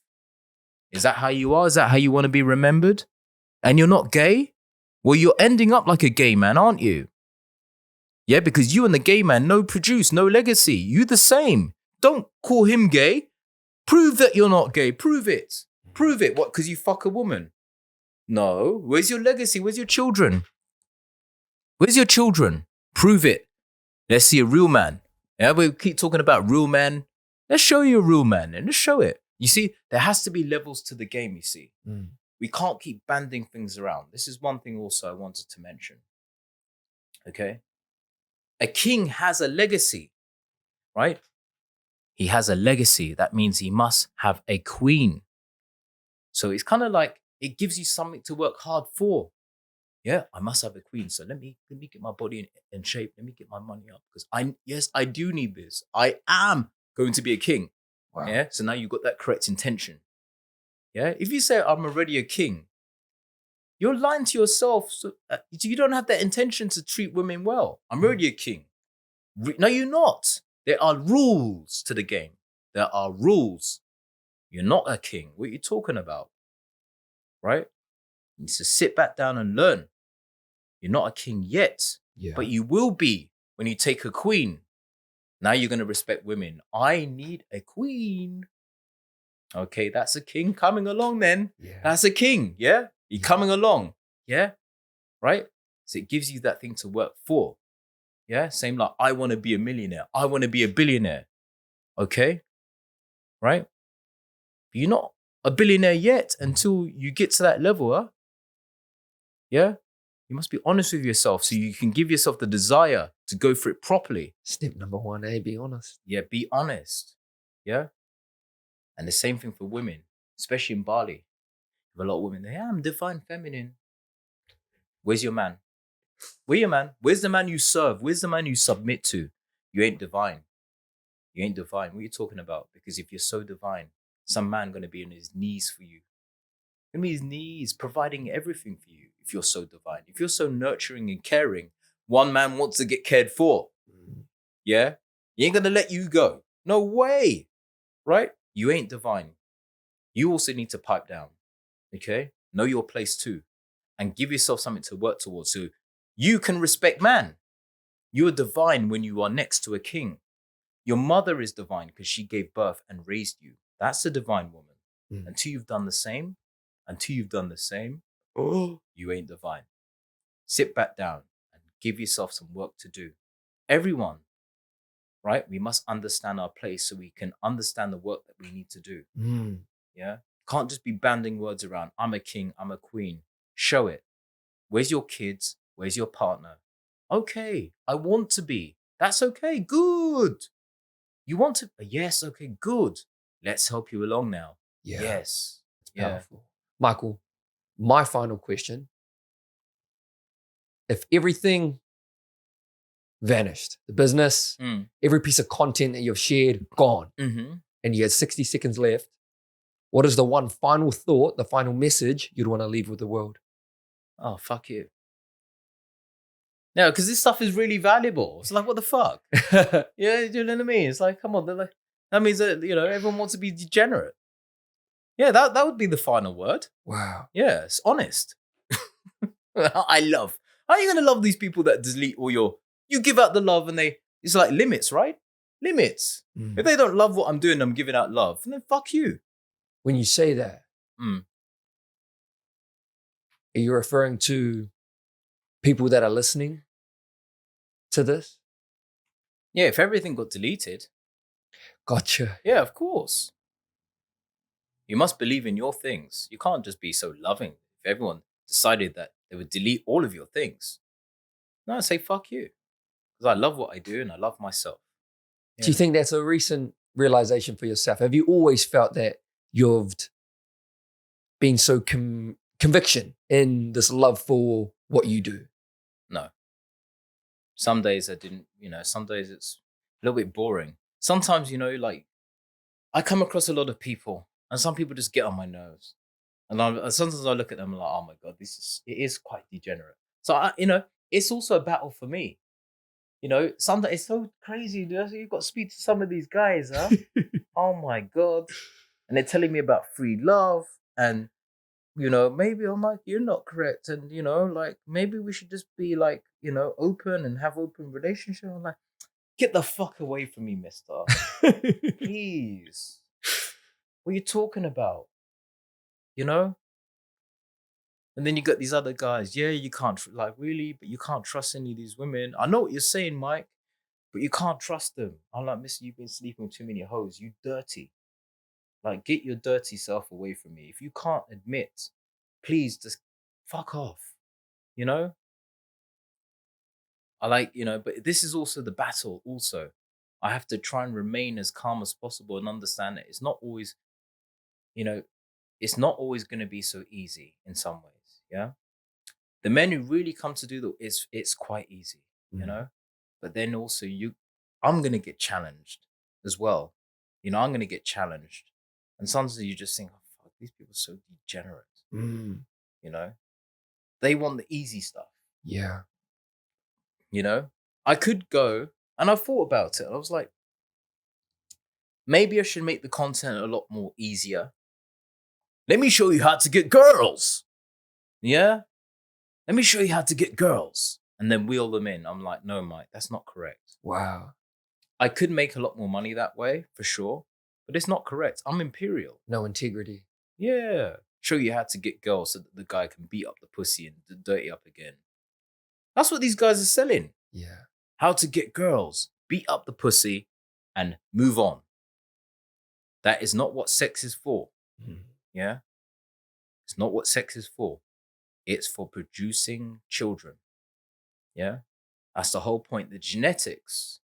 Speaker 1: Is that how you are? Is that how you want to be remembered? And you're not gay? Well, you're ending up like a gay man, aren't you? Yeah, because you and the gay man, no produce, no legacy. You the same. Don't call him gay. Prove that you're not gay. Prove it. Prove it. What, because you fuck a woman? No. Where's your legacy? Where's your children? Where's your children? Prove it. Let's see a real man. Yeah, we keep talking about real men. Let's show you a real man and let's show it. You see, there has to be levels to the game, you see. We can't keep banding things around. This is one thing also I wanted to mention. Okay? A king has a legacy, right? He has a legacy. That means he must have a queen. So it's kind of like it gives you something to work hard for. Yeah, I must have a queen. So let me get my body in shape. Let me get my money up because I do need this. I am going to be a king.
Speaker 3: Wow.
Speaker 1: Yeah. So now you've got that correct intention. Yeah. If you say I'm already a king, you're lying to yourself. So you don't have that intention to treat women well. I'm already a king. No, you're not. There are rules to the game. There are rules. You're not a king. What are you talking about? Right? You need to sit back down and learn. You're not a king yet, but you will be when you take a queen. Now you're going to respect women. I need a queen. Okay, that's a king coming along then.
Speaker 3: Yeah.
Speaker 1: That's a king, yeah? You're coming along, yeah? Right? So it gives you that thing to work for. Yeah? Same like, I want to be a millionaire. I want to be a billionaire. Okay? Right? But you're not a billionaire yet until you get to that level, huh? Yeah? You must be honest with yourself so you can give yourself the desire to go for it properly.
Speaker 3: Step number 1, be honest.
Speaker 1: Yeah, be honest. Yeah? And the same thing for women, especially in Bali. A lot of women, I'm divine feminine. Where's your man? Where's your man? Where's the man you serve? Where's the man you submit to? You ain't divine. You ain't divine. What are you talking about? Because if you're so divine, some man going to be on his knees for you. Going to be his knees, providing everything for you if you're so divine. If you're so nurturing and caring, one man wants to get cared for. Yeah? He ain't going to let you go. No way. Right? You ain't divine. You also need to pipe down. Okay? Know your place too. And give yourself something to work towards so you can respect man. You are divine when you are next to a king. Your mother is divine because she gave birth and raised you. That's a divine woman. Until you've done the same, you ain't divine. Sit back down and give yourself some work to do. Everyone. right? We must understand our place so we can understand the work that we need to do. Yeah. Can't just be banding words around. I'm a king, I'm a queen. Show it. Where's your kids? Where's your partner? Okay, I want to be. That's okay. Good. You want to? Yes. Okay, good. Let's help you along now.
Speaker 3: Yeah.
Speaker 1: Yes.
Speaker 3: It's powerful. Michael, my final question. If everything vanished, the business, every piece of content that you've shared, gone, and you had 60 seconds left, what is the one final thought, the final message you'd want to leave with the world?
Speaker 1: Oh, fuck you. No, because this stuff is really valuable. It's like, what the fuck? Yeah, you know what I mean? It's like, come on. Like, that means that, everyone wants to be degenerate. Yeah, that would be the final word.
Speaker 3: Wow.
Speaker 1: Yeah, it's honest. I love. How are you going to love these people that delete all you give out the love and it's like limits, right? Limits. If they don't love what I'm doing, I'm giving out love, then fuck you.
Speaker 3: When you say that, are you referring to people that are listening to this?
Speaker 1: Yeah, if everything got deleted.
Speaker 3: Gotcha.
Speaker 1: Yeah, of course. You must believe in your things. You can't just be so loving. If everyone decided that they would delete all of your things, no, I'd say fuck you. Because I love what I do and I love myself.
Speaker 3: Do you think that's a recent realization for yourself? Have you always felt that you've been so conviction in this love for what you do?
Speaker 1: No. Some days I didn't, some days it's a little bit boring. Sometimes, like I come across a lot of people and some people just get on my nerves. And sometimes I look at them and like, oh my God, it is quite degenerate. So, it's also a battle for me. Sometimes it's so crazy. You've got to speak to some of these guys, huh? Oh my God. And they're telling me about free love and, maybe I'm like, you're not correct. And, like, maybe we should just be like, open and have open relationship. I'm like, get the fuck away from me, mister. Please. What are you talking about? And then you got these other guys. Yeah, you can't, like, really, but you can't trust any of these women. I know what you're saying, Mike, but you can't trust them. I'm like, mister, you've been sleeping with too many hoes. You dirty. Like, get your dirty self away from me. If you can't admit, please just fuck off. I like, but this is also the battle also. I have to try and remain as calm as possible and understand that it's not always, it's not always going to be so easy in some ways. Yeah. The men who really come to do it's quite easy, but then also I'm going to get challenged as well. I'm going to get challenged. And sometimes you just think, oh, fuck, these people are so degenerate. They want the easy stuff.
Speaker 3: Yeah.
Speaker 1: I could go and I thought about it. I was like, maybe I should make the content a lot more easier. Let me show you how to get girls. Yeah. Let me show you how to get girls. And then wheel them in. I'm like, no, Mike, that's not correct.
Speaker 3: Wow.
Speaker 1: I could make a lot more money that way, for sure. But it's not correct. I'm imperial.
Speaker 3: No integrity.
Speaker 1: Yeah. Show you how to get girls so that the guy can beat up the pussy and dirty up again. That's what these guys are selling.
Speaker 3: Yeah.
Speaker 1: How to get girls, beat up the pussy, and move on. That is not what sex is for. Yeah? It's not what sex is for. It's for producing children. Yeah? That's the whole point. The genetics,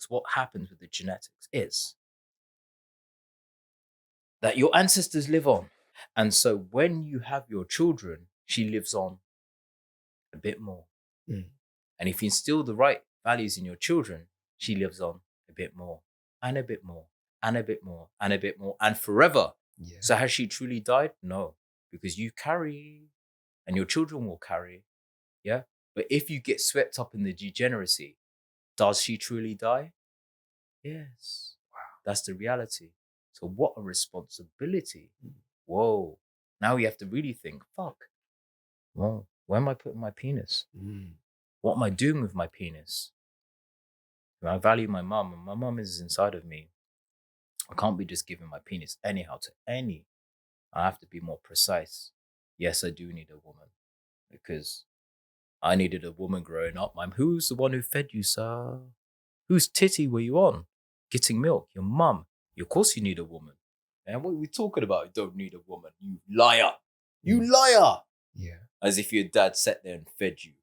Speaker 1: what happens with the genetics is that your ancestors live on. And so when you have your children, she lives on a bit more. And if you instill the right values in your children, she lives on a bit more and a bit more and a bit more and a bit more and forever.
Speaker 3: Yeah.
Speaker 1: So has she truly died? No, because you carry and your children will carry. Yeah. But if you get swept up in the degeneracy, does she truly die? Yes. Wow. That's the reality. So what a responsibility. Whoa. Now you have to really think, fuck. Well, where am I putting my penis? What am I doing with my penis? I value my mum, and my mum is inside of me. I can't be just giving my penis anyhow to any. I have to be more precise. Yes, I do need a woman because I needed a woman growing up. Who's the one who fed you, sir? Whose titty were you on? Getting milk? Your mum. Of course you need a woman. And what are we talking about? You don't need a woman. You liar. You liar.
Speaker 3: Yeah.
Speaker 1: As if your dad sat there and fed you.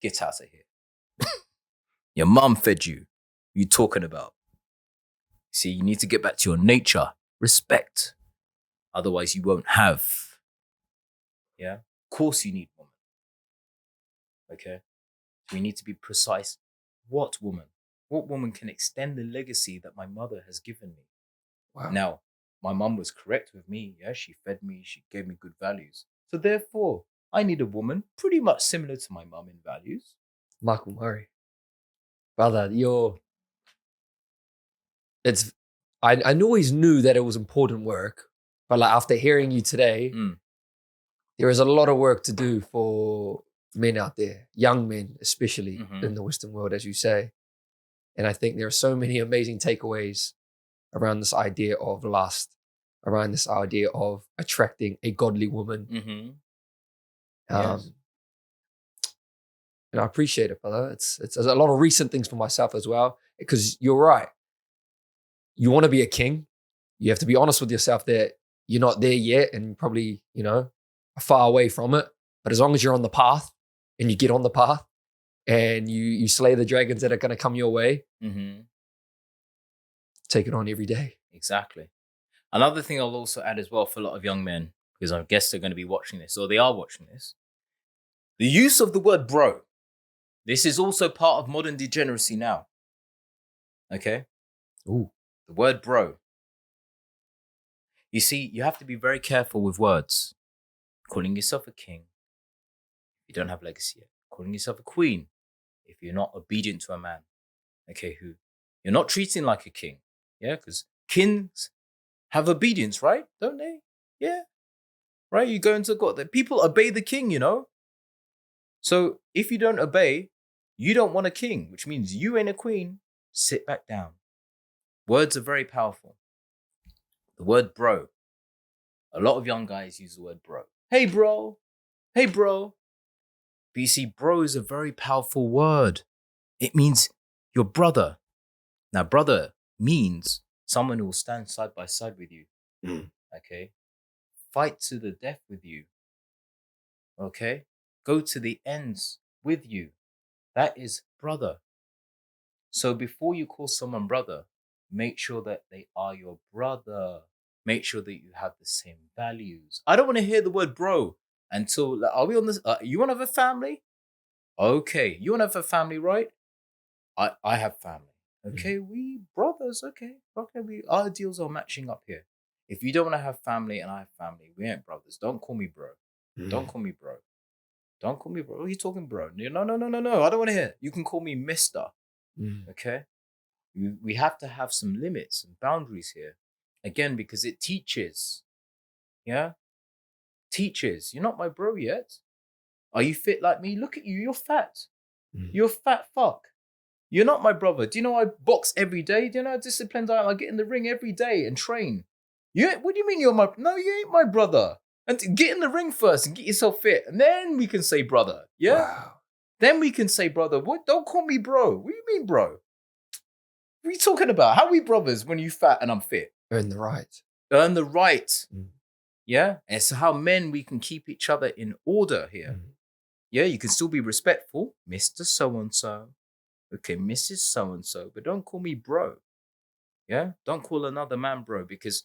Speaker 1: Get out of here. Your mum fed you. You talking about? See, you need to get back to your nature. Respect. Otherwise, you won't have. Yeah? Of course you need woman. Okay? So we need to be precise. What woman? What woman can extend the legacy that my mother has given me?
Speaker 3: Wow.
Speaker 1: Now, my mum was correct with me. Yeah, she fed me. She gave me good values. So therefore, I need a woman pretty much similar to my mum in values.
Speaker 3: Michael Murray. Brother, I always knew that it was important work, but like after hearing you today, there is a lot of work to do for men out there, young men, especially in the Western world, as you say. And I think there are so many amazing takeaways around this idea of lust, around this idea of attracting a godly woman.
Speaker 1: Yes.
Speaker 3: And I appreciate it, brother. It's a lot of recent things for myself as well, because you're right. You want to be a king. You have to be honest with yourself that you're not there yet and probably, are far away from it. But as long as you're on the path and you get on the path and you slay the dragons that are going to come your way, take it on every day.
Speaker 1: Exactly. Another thing I'll also add as well for a lot of young men, because I guess they're going to be watching this, or they are watching this, the use of the word bro. This is also part of modern degeneracy now. Okay?
Speaker 3: Ooh.
Speaker 1: The word bro. You see, you have to be very careful with words. Calling yourself a king, if you don't have legacy yet. Calling yourself a queen, if you're not obedient to a man. Okay, who you're not treating like a king. Yeah, because kings have obedience, right? Don't they? Yeah. Right? You go into God. The people obey the king, So if you don't obey, you don't want a king, which means you ain't a queen. Sit back down. Words are very powerful. The word bro. A lot of young guys use the word bro. Hey, bro. Hey, bro. But you see, bro is a very powerful word. It means your brother. Now, brother means someone who will stand side by side with you. Okay? Fight to the death with you. Okay? Go to the ends with you. That is brother. So before you call someone brother, make sure that they are your brother. Make sure that you have the same values. I don't want to hear the word bro until, are we on this? You want to have a family? Okay. You want to have a family, right? I have family. Okay. We brothers. Okay. Our deals are matching up here. If you don't want to have family and I have family, we ain't brothers. Don't call me bro. Don't call me bro. Don't call me bro. What are you talking, bro? No. I don't want to hear it. You can call me mister. Okay? We have to have some limits and boundaries here. Again, because it teaches. Yeah? Teaches. You're not my bro yet. Are you fit like me? Look at you. You're fat. You're a fat fuck. You're not my brother. Do you know I box every day? Do you know how disciplined I am? I get in the ring every day and train. What do you mean you're my... No, you ain't my brother. And get in the ring first and get yourself fit. And then we can say brother. Yeah?
Speaker 3: Wow.
Speaker 1: Then we can say brother. What? Don't call me bro. What do you mean, bro? What are you talking about? How are we brothers when you fat and I'm fit?
Speaker 3: Earn the right.
Speaker 1: Earn the right. Yeah? And it's how men we can keep each other in order here. Yeah, you can still be respectful. Mr. So-and-so. Okay, Mrs. So-and-so. But don't call me bro. Yeah? Don't call another man bro, because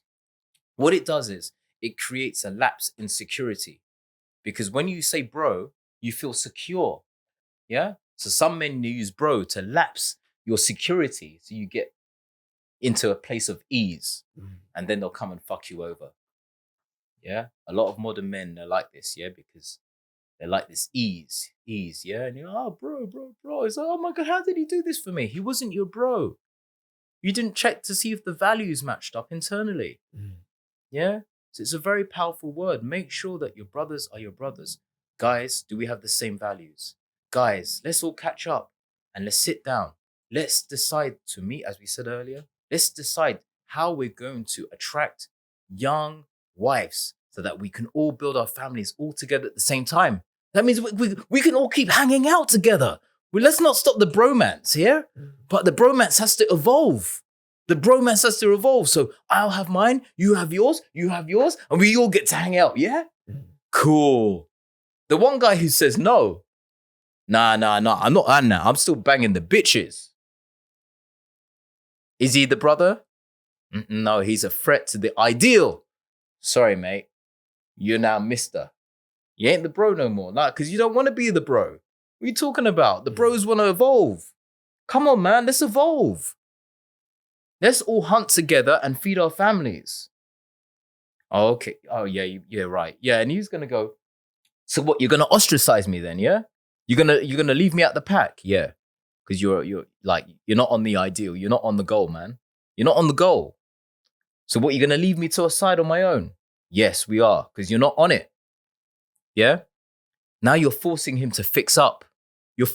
Speaker 1: what it does is it creates a lapse in security. Because when you say bro, you feel secure. Yeah? So some men use bro to lapse your security. So you get into a place of ease. And then they'll come and fuck you over. Yeah? A lot of modern men are like this, yeah? Because they like this ease, yeah? And you're, oh, bro. It's like, oh my God, how did he do this for me? He wasn't your bro. You didn't check to see if the values matched up internally. Yeah? So it's a very powerful word. Make sure that your brothers are your brothers. Guys, do we have the same values? Guys, let's all catch up and let's sit down. Let's decide to meet, as we said earlier. Let's decide how we're going to attract young wives so that we can all build our families all together at the same time. That means we can all keep hanging out together. Well, let's not stop the bromance here, but the bromance has to evolve. The bromance has to evolve. So I'll have mine, you have yours, and we all get to hang out, yeah? Cool. The one guy who says no, nah, I'm not Anna. I'm still banging the bitches. Is he the brother? No, he's a threat to the ideal. Sorry, mate. You're now mister. You ain't the bro no more. Nah, because you don't want to be the bro. What are you talking about? The bros want to evolve. Come on, man. Let's evolve. Let's all hunt together and feed our families. Oh, okay. Oh, yeah, right. Yeah, and he's going to go, so what, you're going to ostracize me then, yeah? You're gonna leave me out the pack? Yeah. Because you're not on the ideal. You're not on the goal, man. You're not on the goal. So what, you're going to leave me to a side on my own? Yes, we are, because you're not on it. Yeah? Now you're forcing him to fix up. You're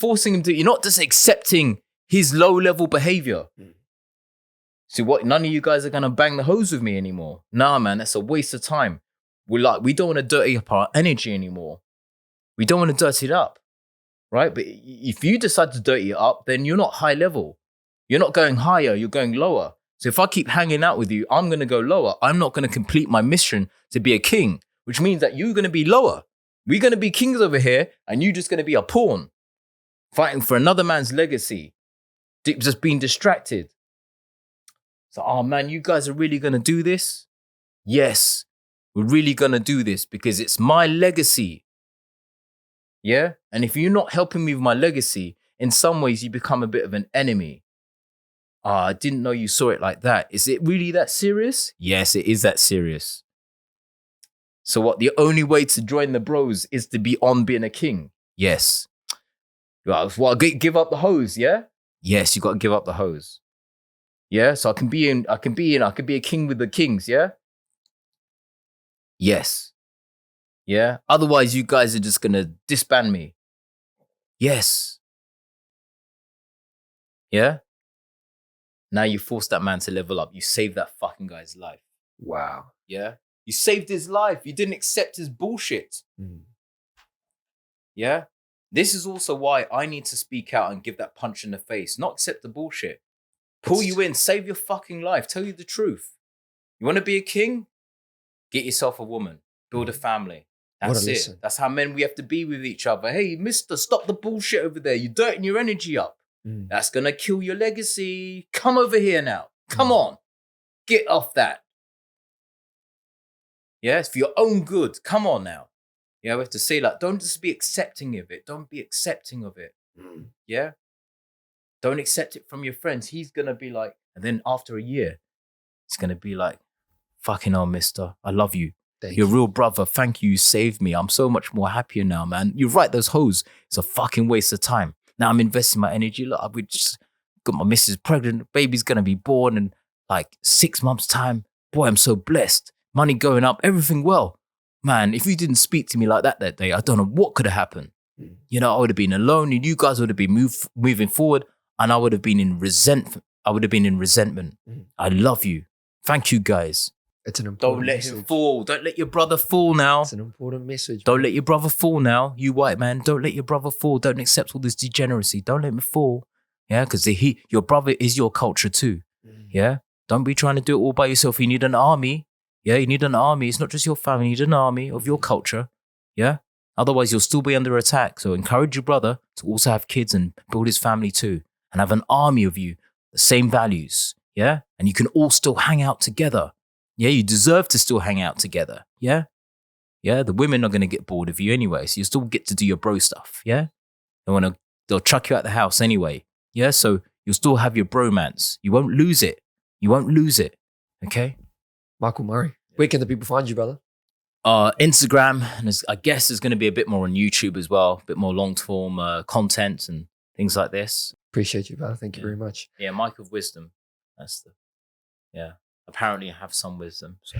Speaker 1: not just accepting his low-level behavior. See what, none of you guys are going to bang the hose with me anymore. Nah, man, that's a waste of time. We don't want to dirty up our energy anymore. We don't want to dirty it up, right? But if you decide to dirty it up, then you're not high level. You're not going higher, you're going lower. So if I keep hanging out with you, I'm going to go lower. I'm not going to complete my mission to be a king, which means that you're going to be lower. We're going to be kings over here, and you're just going to be a pawn, fighting for another man's legacy, just being distracted. So, oh man, you guys are really going to do this? Yes, we're really going to do this because it's my legacy. Yeah? And if you're not helping me with my legacy, in some ways you become a bit of an enemy. I didn't know you saw it like that. Is it really that serious? Yes, it is that serious. So what, the only way to join the bros is to be on being a king? Yes. Well, give up the hose, yeah? Yes, you got to give up the hose. Yeah, so I can be a king with the kings, yeah? Yes. Yeah? Otherwise, you guys are just going to disband me. Yes. Yeah? Now you force that man to level up. You saved that fucking guy's life.
Speaker 3: Wow.
Speaker 1: Yeah? You saved his life. You didn't accept his bullshit. Yeah? This is also why I need to speak out and give that punch in the face, not accept the bullshit. Pull you in, save your fucking life, tell you the truth. You want to be a king? Get yourself a woman, build a family. That's it.
Speaker 3: Listen.
Speaker 1: That's how men we have to be with each other. Hey, mister, stop the bullshit over there. You're dirting your energy up. That's going to kill your legacy. Come over here now. Come on. Get off that. Yeah, it's for your own good. Come on now. Yeah, we have to say that. Don't just be accepting of it. Don't be accepting of it. Yeah? Don't accept it from your friends. He's going to be like, and then after a year, it's going to be like, fucking hell, mister. I love you. You're a real brother. Thank you. You saved me. I'm so much more happier now, man. You're right. Those hoes, it's a fucking waste of time. Now I'm investing my energy. Look, I've just got my missus pregnant. Baby's going to be born in like 6 months' time. Boy, I'm so blessed. Money going up. Everything well. Man, if you didn't speak to me like that day, I don't know what could have happened. You know, I would have been alone and you guys would have been moving forward and I would have been in resentment. I love you. Thank you, guys.
Speaker 3: It's an important message.
Speaker 1: Don't let him fall. Don't let your brother fall now.
Speaker 3: It's an important message.
Speaker 1: Don't let your brother fall now. You white man, don't let your brother fall. Don't accept all this degeneracy. Don't let him fall. Yeah, because your brother is your culture too. Yeah, don't be trying to do it all by yourself. You need an army. Yeah, you need an army. It's not just your family. You need an army of your culture. Yeah, otherwise you'll still be under attack. So encourage your brother to also have kids and build his family too. And have an army of you, the same values. Yeah, and you can all still hang out together. Yeah, you deserve to still hang out together. Yeah? Yeah, the women are going to get bored of you anyway, so you still get to do your bro stuff. Yeah? They'll chuck you out the house anyway. Yeah, so you'll still have your bromance. You won't lose it. Okay?
Speaker 3: Michael Murray, where can the people find you, brother?
Speaker 1: Instagram, and I guess there's going to be a bit more on YouTube as well, a bit more long-form content and things like this.
Speaker 3: Appreciate you, brother. Thank you very much.
Speaker 1: Yeah, Mike of Wisdom. Yeah. Apparently I have some wisdom. So.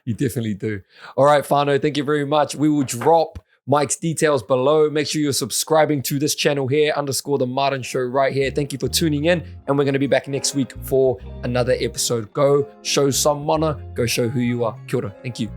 Speaker 3: You definitely do. All right, Fano, thank you very much. We will drop Mike's details below. Make sure you're subscribing to this channel here, _The Martin Show right here. Thank you for tuning in. And we're going to be back next week for another episode. Go show some mana. Go show who you are. Kia ora. Thank you.